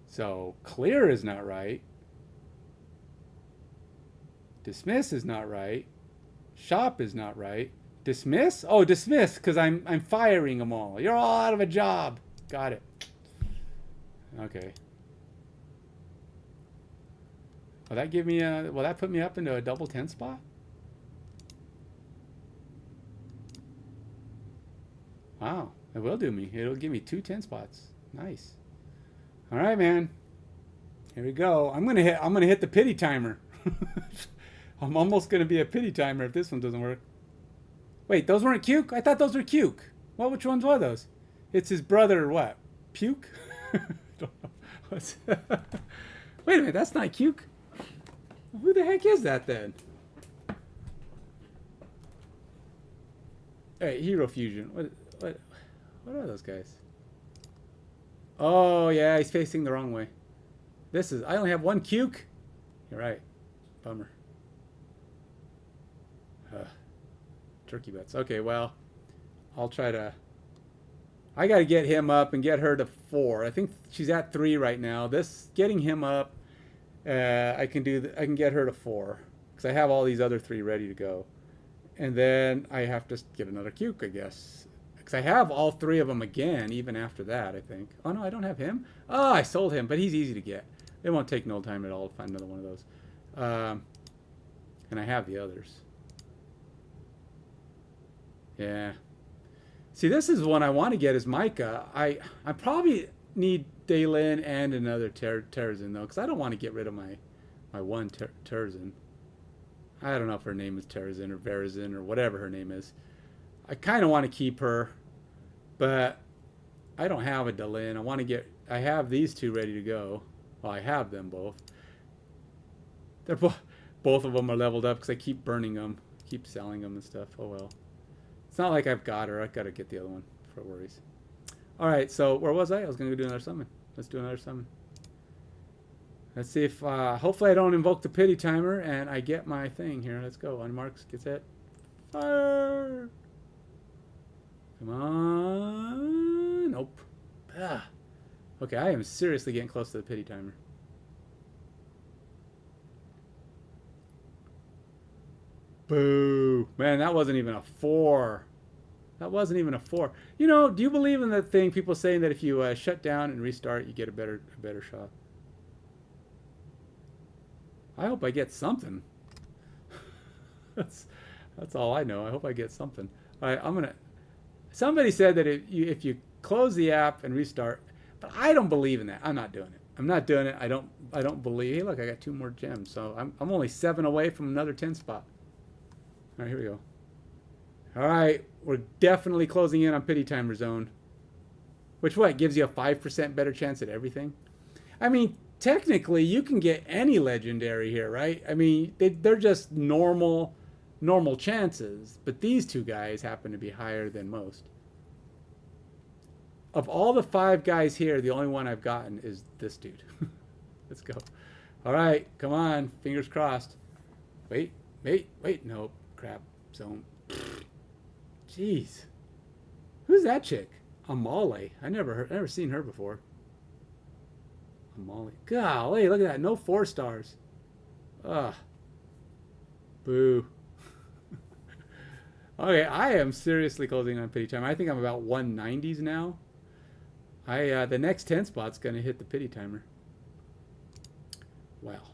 So clear is not right. Dismiss is not right. Shop is not right. Dismiss? Oh, dismiss, because I'm firing them all. You're all out of a job. Got it. Okay. Will that give me a? Will that put me up into a double 10 spot? Wow, it will do me. It'll give me 2 10 spots. Nice. All right, man. Here we go. I'm gonna hit the pity timer. I'm almost gonna be a pity timer if this one doesn't work. Wait, those weren't Cuke? I thought those were Cuke. Well, which ones were those? It's his brother, what? Puke? Don't know. What's Wait a minute, that's not Cuke. Who the heck is that then? Hey, Hero Fusion. What are those guys? Oh yeah, he's facing the wrong way. I only have 1 Cuke. You're right. Bummer. Turkey butts. Okay, well, I'll try to. I got to get him up and get her to 4. I think she's at 3 right now. Getting him up, I can get her to 4 because I have all these other 3 ready to go, and then I have to get another Cuke, I guess, because I have all 3 of them again. Even after that, I think. Oh no, I don't have him. Oh, I sold him, but he's easy to get. It won't take no time at all to find another one of those, and I have the others. Yeah. See, this is one I want to get is Micah. I probably need Daylin and another Terzin, though, because I don't want to get rid of my one Terzin. I don't know if her name is Terzin or Verizin or whatever her name is. I kind of want to keep her, but I don't have a Daylin. I have these 2 ready to go. Well, I have them both. They're both of them are leveled up because I keep burning them, keep selling them and stuff. Oh well. It's not like I've got her. I've got to get the other one for worries. All right, so where was I? I was going to do another summon. Let's do another summon. Let's see if, hopefully I don't invoke the pity timer and I get my thing here. Let's go. On marks, get set. Fire! Come on. Nope. Ah. Okay, I am seriously getting close to the pity timer. Boo. Man, that wasn't even a 4. That wasn't even a 4. You know, do you believe in that thing, people saying that if you shut down and restart, you get a better shot? I hope I get something. That's all I know. I hope I get something. All right, somebody said that if you close the app and restart, but I don't believe in that. I'm not doing it. I'm not doing it. I don't believe. Hey, look, I got 2 more gems, so I'm only 7 away from another 10 spot. All right, here we go. All right, we're definitely closing in on pity timer zone. Which what gives you a 5% better chance at everything? I mean, technically, you can get any legendary here, right? I mean, they're just normal chances, but these 2 guys happen to be higher than most. Of all the 5 guys here, the only one I've gotten is this dude. Let's go. All right, come on, fingers crossed. Wait, nope. Crap zone. Jeez. Who's that chick? Amale. I never seen her before. Amale. Golly, look at that. No 4 stars. Ugh. Boo. Okay, I am seriously closing on pity timer. I think I'm about 190s now. The next 10 spot's gonna hit the pity timer. Well,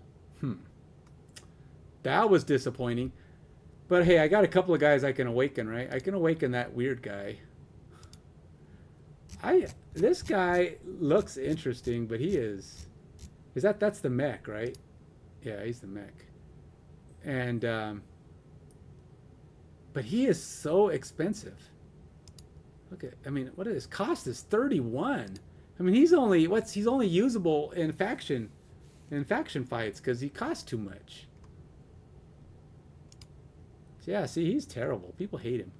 that was disappointing. But hey, I got a couple of guys I can awaken, right? I can awaken that weird guy. This guy looks interesting, but he is that's the mech, right? Yeah, he's the mech. And but he is so expensive. Look at, I mean, what is his cost is 31. I mean, he's only usable in faction fights because he costs too much. So yeah, see, he's terrible. People hate him,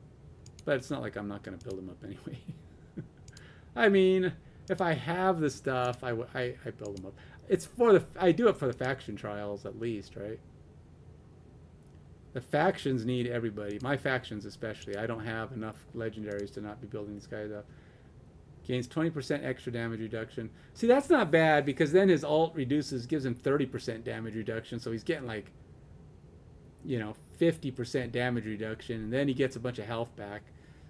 but it's not like I'm not going to build him up anyway. I mean, if I have the stuff, I build him up. It's for I do it for the faction trials at least, right? The factions need everybody. My factions especially. I don't have enough legendaries to not be building these guys up. Gains 20% extra damage reduction. See, that's not bad because then his ult gives him 30% damage reduction. So he's getting like, 50% damage reduction. And then he gets a bunch of health back.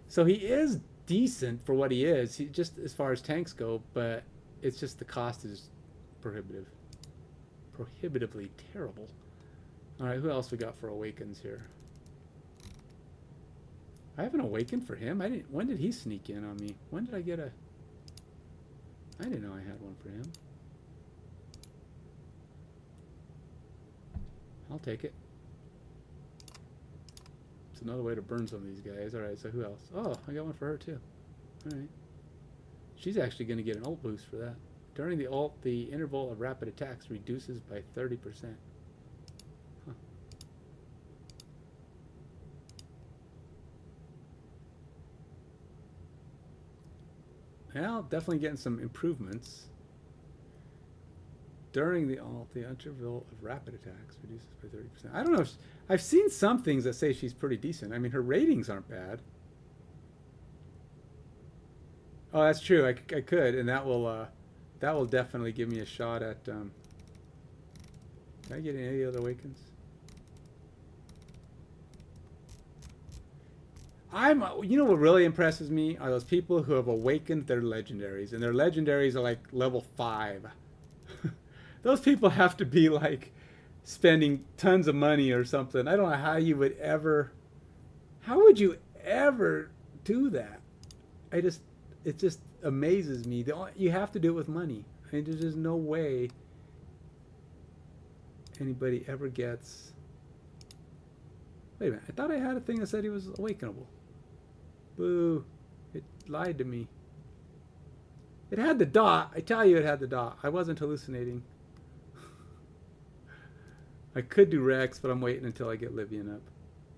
So he is decent for what he is. He, just as far as tanks go, but it's just the cost is prohibitive. Prohibitively terrible. Alright, who else we got for awakens here? I have an awaken for him. When did he sneak in on me? When did I get a... I didn't know I had one for him. I'll take it. It's another way to burn some of these guys. Alright, so who else? Oh, I got one for her too. Alright. She's actually going to get an ult boost for that. During the ult, the interval of rapid attacks reduces by 30%. Well, definitely getting some improvements. During the ult, the interval of rapid attacks reduces by 30%. I don't know. I've seen some things that say she's pretty decent. I mean, her ratings aren't bad. Oh, that's true. I could, and that will definitely give me a shot at. Can I get any other awakens? You know what really impresses me are those people who have awakened their legendaries, and their legendaries are like level 5. Those people have to be like spending tons of money or something. I don't know how you would ever. How would you ever do that? It just amazes me. You have to do it with money. I mean, there's just no way anybody ever gets. Wait a minute. I thought I had a thing that said he was awakenable. Boo. It lied to me. It had the dot. I tell you it had the dot. I wasn't hallucinating. I could do Rex, but I'm waiting until I get Livian up.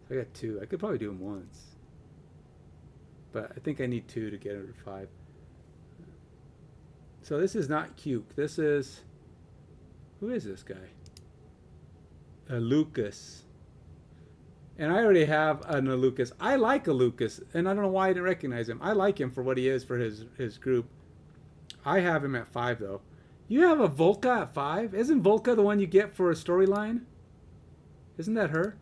I got 2. I could probably do him once. But I think I need 2 to get her to 5. So this is not Cuke. This is... Who is this guy? Lucas. And I already have a Lucas. I like a Lucas, and I don't know why I didn't recognize him. I like him for what he is for his group. I have him at 5, though. You have a Volca at 5? Isn't Volca the one you get for a storyline? Isn't that her?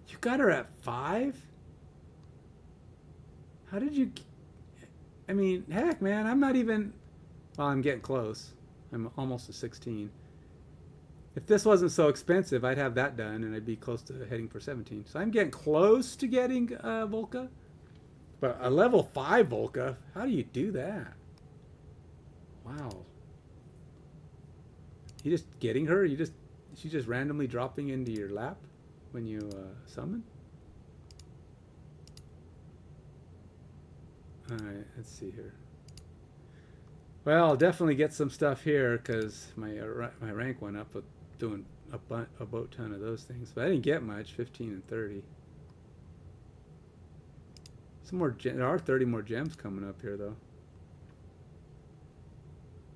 You got her at 5? How did you... I mean, heck, man, I'm not even... Well, I'm getting close. I'm almost a 16. If this wasn't so expensive, I'd have that done, and I'd be close to heading for 17. So I'm getting close to getting Volca. But a level 5 Volca, how do you do that? Wow. You just getting her? She's just randomly dropping into your lap when you summon? Alright, let's see here. Well, I'll definitely get some stuff here because my rank went up with doing a boat ton of those things. But I didn't get much, 15 and 30. Some more. There are 30 more gems coming up here, though.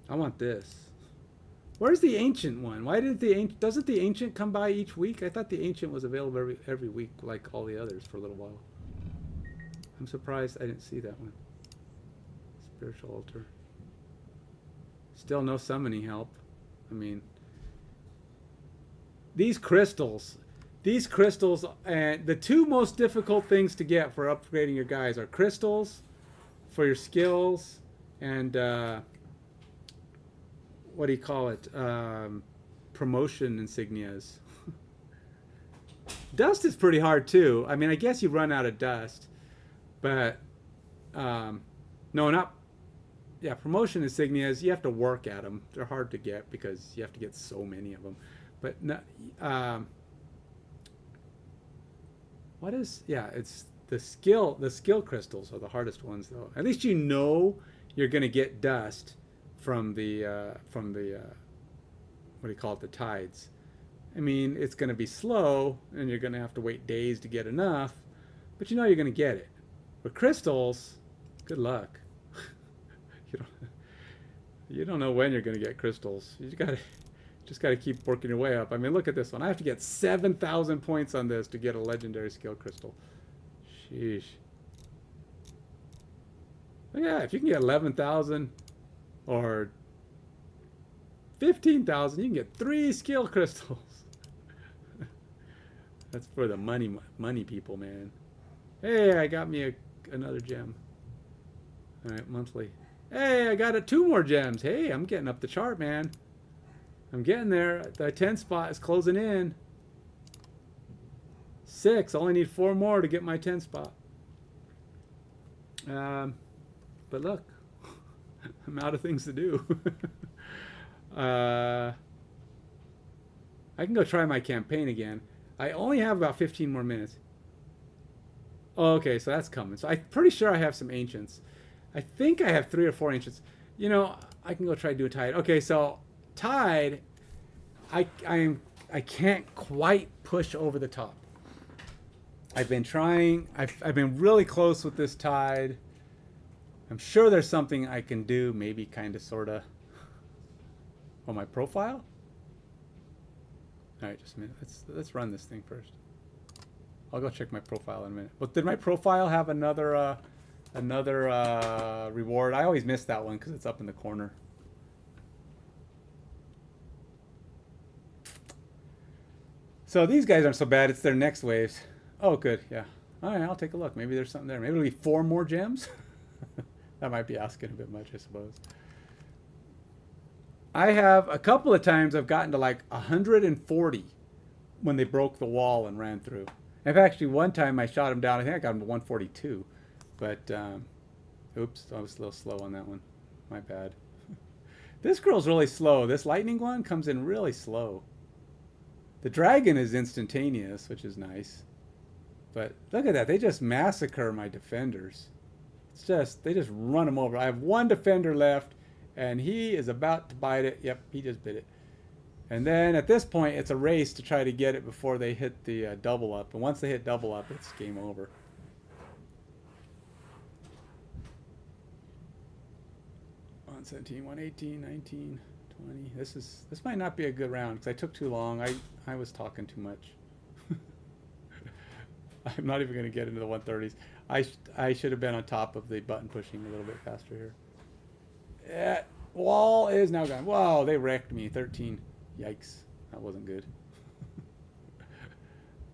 I want this. Where's the ancient one? Why did doesn't the ancient come by each week? I thought the ancient was available every week, like all the others, for a little while. I'm surprised I didn't see that one. Spiritual altar. Still no summoning help. I mean, these crystals, and the 2 most difficult things to get for upgrading your guys are crystals for your skills and what do you call it? Promotion insignias. Dust is pretty hard too. I mean, I guess you run out of dust, but No, not. Yeah, promotion insignias, you have to work at them. They're hard to get because you have to get so many of them. But no, what is? Yeah, it's the skill. The skill crystals are the hardest ones, though. At least you know you're gonna get dust from the what do you call it? The tides. I mean, it's gonna be slow, and you're gonna have to wait days to get enough, but you know you're gonna get it. With crystals, good luck. you don't you don't know when you're gonna get crystals. You just gotta keep working your way up. I mean, look at this one. I have to get 7,000 points on this to get a legendary skill crystal. Sheesh. But yeah, if you can get 11,000 or 15,000, you can get 3 skill crystals. That's for the money people, man. Hey, I got me another gem. All right, monthly. Hey, I got 2 more gems. Hey, I'm getting up the chart, man. I'm getting there. The 10 spot is closing in. 6. I only need 4 more to get my 10 spot. But look, I'm out of things to do. I can go try my campaign again. I only have about 15 more minutes. Oh, okay, so that's coming. So I'm pretty sure I have some ancients. I think I have 3 or 4 ancients. You know, I can go try to do a tide. Okay, so tide, I can't quite push over the top. I've been trying. I've been really close with this tide. I'm sure there's something I can do, maybe kind of, sort of. Oh, my profile? All right, just a minute. Let's run this thing first. I'll go check my profile in a minute. But did my profile have another reward? I always miss that one because it's up in the corner. So these guys aren't so bad. It's their next waves. Oh, good. Yeah. All right, I'll take a look. Maybe there's something there. Maybe it'll be 4 more gems. That might be asking a bit much, I suppose. I have a couple of times I've gotten to like 140 when they broke the wall and ran through. I've actually one time I shot him down. I think I got him to 142, but oops, I was a little slow on that one. My bad. This girl's really slow. This lightning one comes in really slow. The dragon is instantaneous, which is nice. But look at that. They just massacre my defenders. It's just, they just run them over. I have 1 defender left, and he is about to bite it. Yep, he just bit it. And then at this point, it's a race to try to get it before they hit the double up. And once they hit double up, it's game over. On 17, 118, 19, 20. This might not be a good round because I took too long. I was talking too much. I'm not even going to get into the 130s. I should have been on top of the button pushing a little bit faster here. Yeah, wall is now gone. Wow, they wrecked me. 13. Yikes. That wasn't good.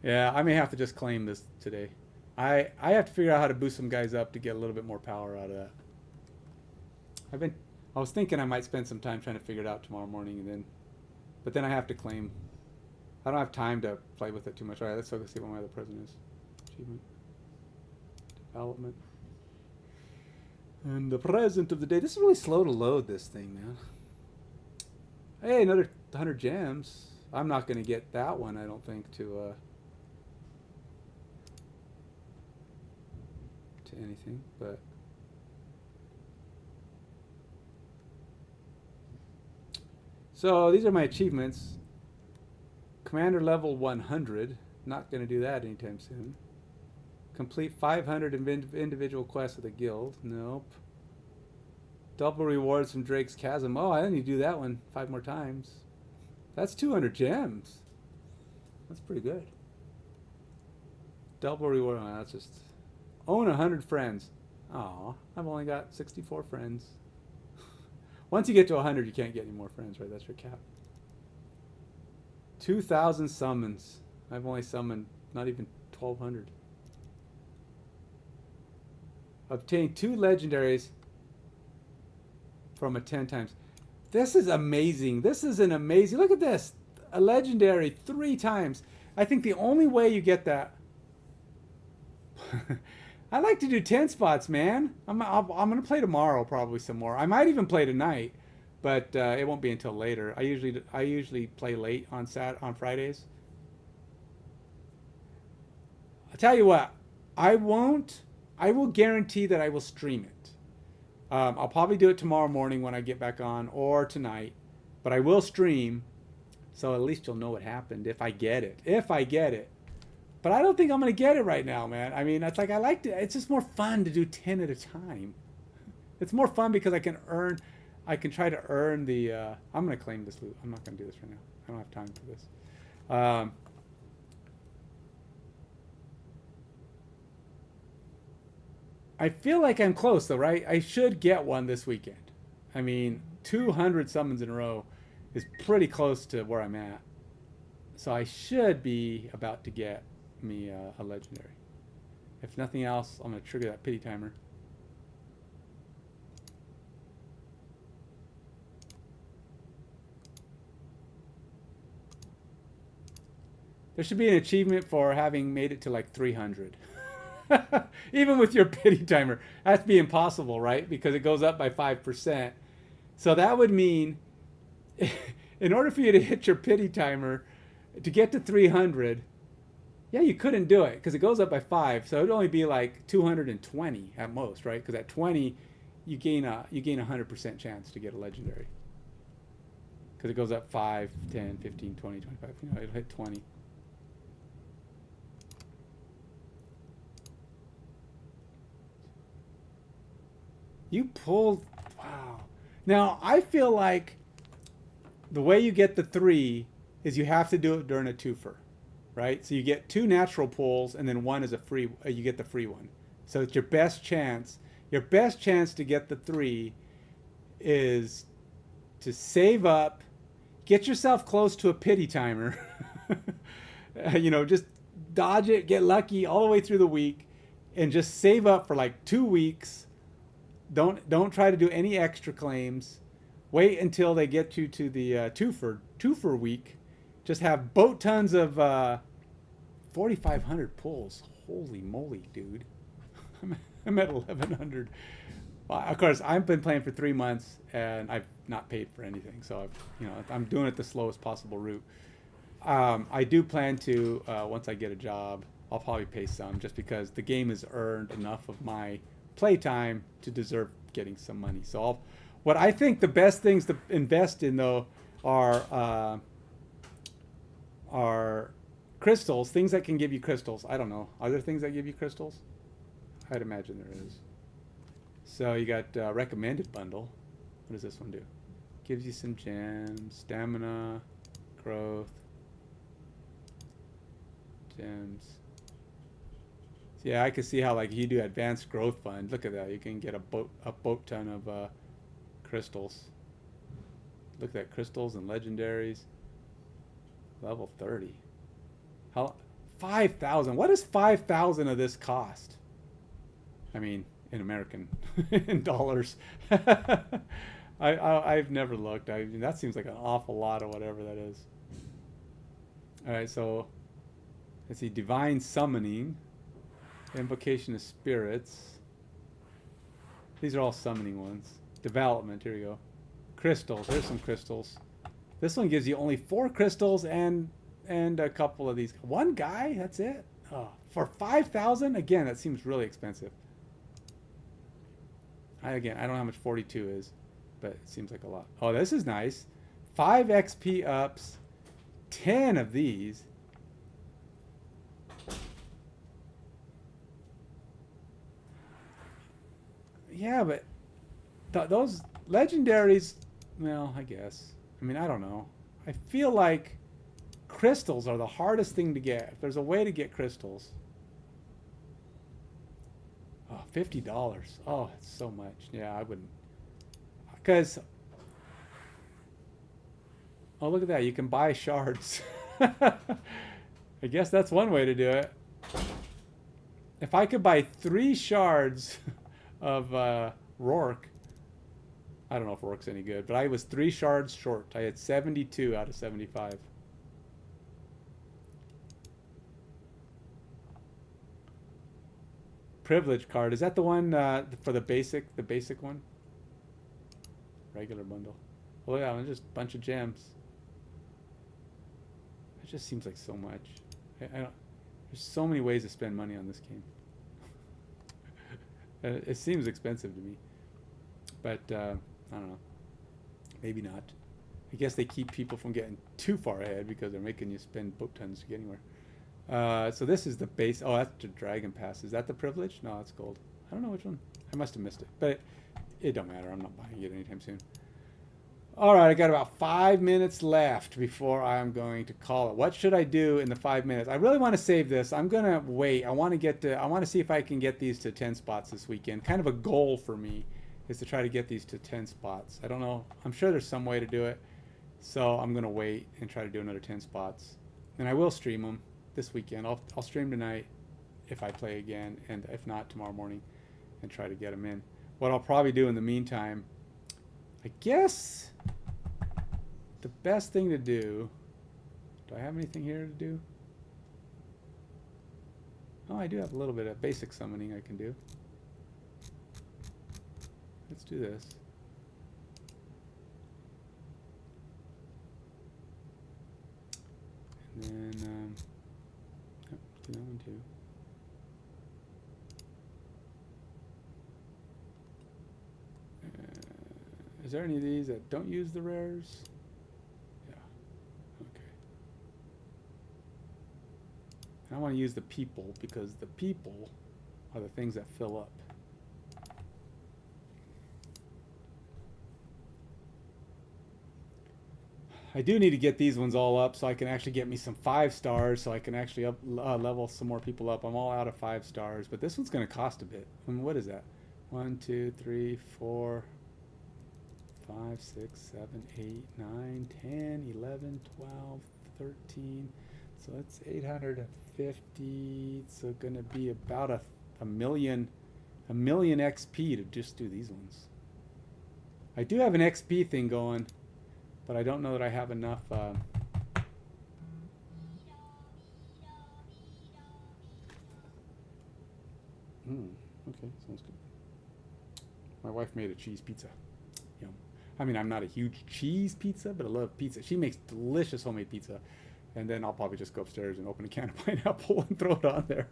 Yeah, I may have to just claim this today. I have to figure out how to boost some guys up to get a little bit more power out of that. I was thinking I might spend some time trying to figure it out tomorrow morning, but then I have to claim. I don't have time to play with it too much. All right, let's go see what my other present is. Achievement. Development. And the present of the day. This is really slow to load, this thing, man. Hey, another 100 gems. I'm not going to get that one, I don't think, to anything, but so these are my achievements. Commander level 100. Not going to do that anytime soon. Complete 500 individual quests of the guild. Nope. Double rewards from Drake's Chasm. Oh, I need to do that one 5 more times. That's 200 gems. That's pretty good. Double reward. Oh, that's just... Own 100 friends. Aw, I've only got 64 friends. Once you get to 100, you can't get any more friends, right? That's your cap. 2,000 summons. I've only summoned not even 1,200. Obtain 2 legendaries from a 10 times. This is amazing. This is an amazing... Look at this. A legendary 3 times. I think the only way you get that... I like to do 10 spots, man. I'm gonna play tomorrow probably some more. I might even play tonight, but it won't be until later. I usually play late on Fridays. I'll tell you what, I won't. I will guarantee that I will stream it. I'll probably do it tomorrow morning when I get back on, or tonight. But I will stream, so at least you'll know what happened if I get it. If I get it. But I don't think I'm gonna get it right now, man. I mean, it's like I like to. It's just more fun to do 10 at a time. It's more fun because I can earn. I can try to earn the. I'm gonna claim this loot. I'm not gonna do this right now. I don't have time for this. I feel like I'm close though, right? I should get one this weekend. I mean, 200 summons in a row is pretty close to where I'm at. So I should be about to get me a legendary. If nothing else, I'm going to trigger that pity timer. There should be an achievement for having made it to like 300. Even with your pity timer. That's be impossible, right? Because it goes up by 5%. So that would mean in order for you to hit your pity timer, to get to 300, yeah, you couldn't do it because it goes up by 5. So it would only be like 220 at most, right? Because at 20, you gain a 100% chance to get a legendary. Because it goes up 5, 10, 15, 20, 25. You know, it'll hit 20. You pulled, wow. Now, I feel like the way you get the 3 is you have to do it during a twofer, right? So you get 2 natural pulls and then 1 is a free, you get the free one. So it's your best chance. Your best chance to get the 3 is to save up, get yourself close to a pity timer, you know, just dodge it, get lucky all the way through the week, and just save up for like 2 weeks. Don't try to do any extra claims. Wait until they get you to the twofer week. Just have boat tons of 4,500 pulls. Holy moly, dude! I'm at 1,100. Well, of course, I've been playing for 3 months and I've not paid for anything, so I'm doing it the slowest possible route. I do plan to once I get a job, I'll probably pay some just because the game has earned enough of my playtime to deserve getting some money. So what I think the best things to invest in though are crystals, things that can give you crystals. I don't know. Are there things that give you crystals? I'd imagine there is. So you got recommended bundle. What does this one do? Gives you some gems, stamina, growth, gems. So yeah, I can see how like you do advanced growth fund. Look at that. You can get a boat ton of crystals. Look at that, crystals and legendaries. Level 30. How 5,000. What does 5,000 of this cost? I mean, in American in dollars. I've never looked. That seems like an awful lot of whatever that is. All right, so let's see. Divine summoning, invocation of spirits. These are all summoning ones. Development. Here we go. Crystals. There's some crystals. This one gives you only 4 crystals and a couple of these. One guy. That's it. Oh, for 5,000. Again, that seems really expensive. I don't know how much 42 is, but it seems like a lot. Oh, this is nice. 5 XP ups, 10 of these. Yeah, but those legendaries, well, I guess. I mean, I don't know. I feel like crystals are the hardest thing to get. If there's a way to get crystals. Oh, $50. Oh, it's so much. Yeah, I wouldn't. Because, oh, look at that. You can buy shards. I guess that's one way to do it. If I could buy 3 shards of Rourke, I don't know if Rourke's any good, but I was 3 shards short. I had 72 out of 75. privilege card. Is that the one for the basic one? Regular bundle. Oh yeah, just a bunch of gems. It just seems like so much. I don't. There's so many ways to spend money on this game. It seems expensive to me, but I don't know. Maybe not. I guess they keep people from getting too far ahead because they're making you spend boat tons to get anywhere. So this is the base. Oh, that's the Dragon Pass. Is that the privilege? No, that's gold. I don't know which one. I must have missed it, but it don't matter. I'm not buying it anytime soon. All right, I got about 5 minutes left before I'm going to call it. What should I do in the 5 minutes? I really want to save this. I'm gonna wait. I want to see if I can get these to 10 spots this weekend. Kind of a goal for me is to try to get these to 10 spots. I don't know. I'm sure there's some way to do it. So I'm gonna wait and try to do another 10 spots. And I will stream them this weekend. I'll stream tonight if I play again, and if not, tomorrow morning, and try to get them in. What I'll probably do in the meantime, I guess the best thing to do I have anything here to do? Oh, I do have a little bit of basic summoning I can do. Let's do this. And then, oh, do that one too. Is there any of these that don't use the rares? Yeah. Okay. And I want to use the people because the people are the things that fill up. I do need to get these ones all up so I can actually get me some 5 stars so I can actually level some more people up. I'm all out of 5 stars, but this one's going to cost a bit. I mean, what is that? 1, 2, 3, 4, 5, 6, 7, 8, 9, 10, 11, 12, 13. So that's 850. So going to be about a million XP to just do these ones. I do have an XP thing going, but I don't know that I have enough. Okay, sounds good. My wife made a cheese pizza. Yum. I mean, I'm not a huge cheese pizza, but I love pizza. She makes delicious homemade pizza. And then I'll probably just go upstairs and open a can of pineapple and throw it on there.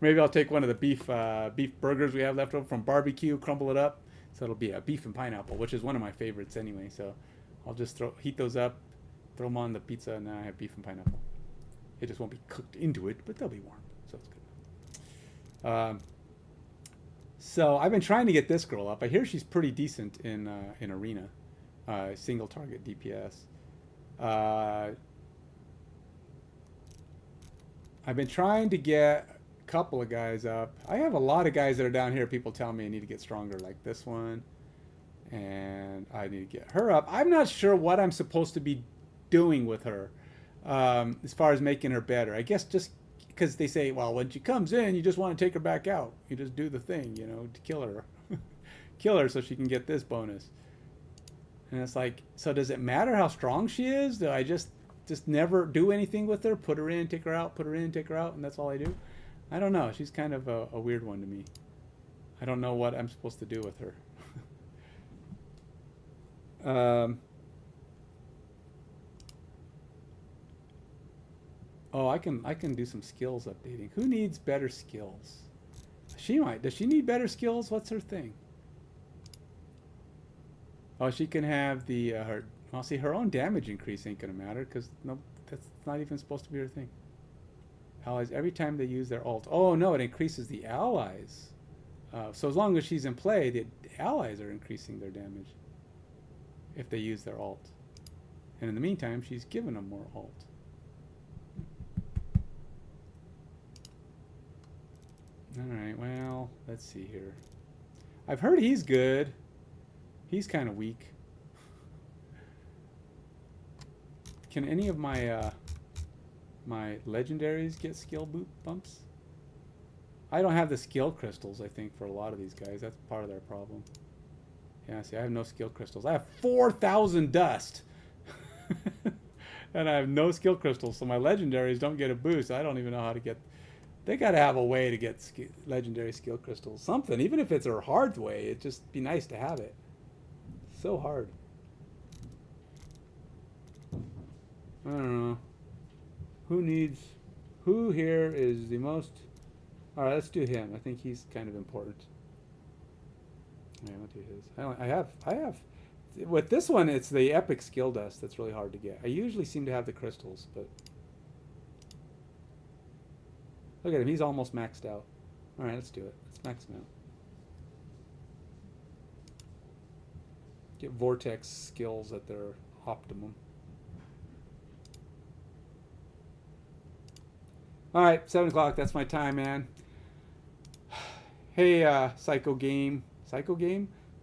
Maybe I'll take one of the beef burgers we have left over from barbecue, crumble it up. So it'll be a beef and pineapple, which is one of my favorites anyway. So I'll just heat those up, throw them on the pizza, and then I have beef and pineapple. It just won't be cooked into it, but they'll be warm, so it's good. So I've been trying to get this girl up. I hear she's pretty decent in arena, single target DPS. I've been trying to get a couple of guys up. I have a lot of guys that are down here. People tell me I need to get stronger, like this one. And I need to get her up. I'm not sure what I'm supposed to be doing with her as far as making her better. I guess just because they say, well, when she comes in, you just want to take her back out. You just do the thing, you know, to kill her. Kill her so she can get this bonus. And it's like, so does it matter how strong she is? Do I just never do anything with her? Put her in, take her out, put her in, take her out, and that's all I do? I don't know. She's kind of a weird one to me. I don't know what I'm supposed to do with her. Oh, I can do some skills updating. Who needs better skills? She might. Does she need better skills? What's her thing? Oh, she can have the her. Well, see, her own damage increase ain't gonna matter because no, that's not even supposed to be her thing. Allies every time they use their ult. Oh no, it increases the allies. So as long as she's in play, the allies are increasing their damage if they use their ult. And in the meantime, she's giving them more ult. Alright, well, let's see here. I've heard he's good. He's kind of weak. Can any of my my legendaries get skill bumps? I don't have the skill crystals, I think, for a lot of these guys. That's part of their problem. Yeah, see, I have no skill crystals. I have 4,000 dust. And I have no skill crystals, so my legendaries don't get a boost. I don't even know how to get They got to have a way to get legendary skill crystals. Something, even if it's a hard way, it'd just be nice to have it. So hard. I don't know. Who here is the most... Alright, let's do him. I think he's kind of important. Alright, I'll do his. I have... With this one, it's the epic skill dust that's really hard to get. I usually seem to have the crystals, but... Look at him, he's almost maxed out. Alright, let's do it. Let's max him out. Get vortex skills at their optimum. Alright, 7 o'clock, that's my time, man. Hey, Psycho Game.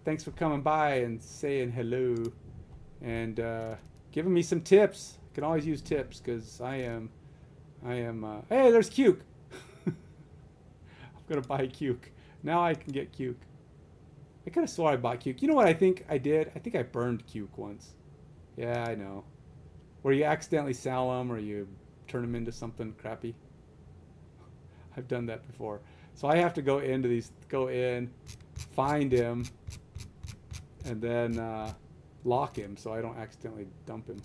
Thanks for coming by and saying hello. And giving me some tips. I can always use tips, because I am... Hey, there's Cuke! I'm going to buy Cuke. Now I can get Cuke. I could have swore I bought Cuke. You know what I think I did? I think I burned Cuke once. Yeah, I know. Where you accidentally sell them or you turn them into something crappy. I've done that before. So I have to go in, find him, and then lock him so I don't accidentally dump him.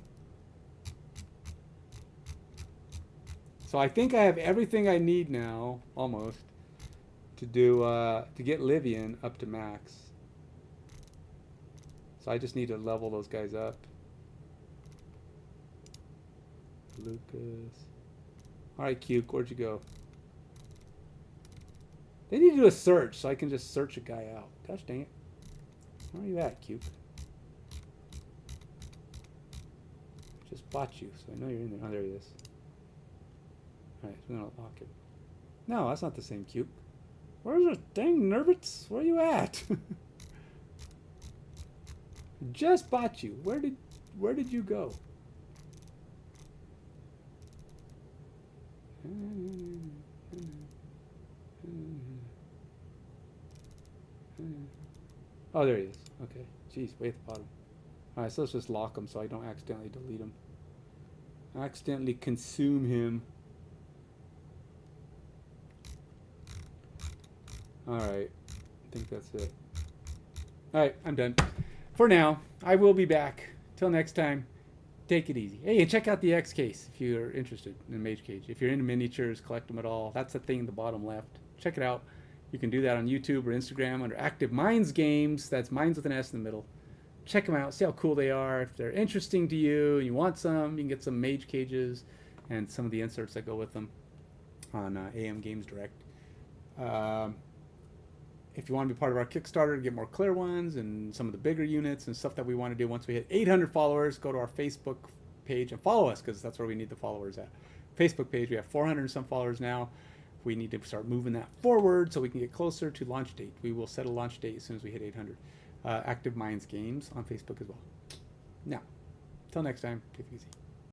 So I think I have everything I need now, almost, to do to get Livian up to max. So I just need to level those guys up. Lucas. Alright, Cuke, where'd you go? They need to do a search so I can just search a guy out. Gosh dang it. Where are you at, Cuke? Just bought you, so I know you're in there. Oh, there he is. Alright, so I'm gonna lock him. No, that's not the same Cuke. Where's the dang Nervits? Where are you at? Just bought you. Where did you go? Oh, there he is. Okay. Jeez, way at the bottom. Alright, so let's just lock him so I don't accidentally delete him. Accidentally consume him. Alright. I think that's it. Alright, I'm done. For now, I will be back. Till next time, take it easy. Hey, and check out the X case if you're interested in Mage Cage. If you're into miniatures, collect them at all. That's the thing in the bottom left. Check it out. You can do that on YouTube or Instagram under Active Minds Games. That's Minds with an S in the middle. Check them out. See how cool they are. If they're interesting to you and you want some, you can get some Mage Cages and some of the inserts that go with them on AM Games Direct. If you want to be part of our Kickstarter to get more clear ones and some of the bigger units and stuff that we want to do once we hit 800 followers, go to our Facebook page and follow us, because that's where we need the followers at. Facebook page, we have 400 and some followers now. We need to start moving that forward so we can get closer to launch date. We will set a launch date as soon as we hit 800. Active Minds Games on Facebook as well. Now, till next time, take it easy.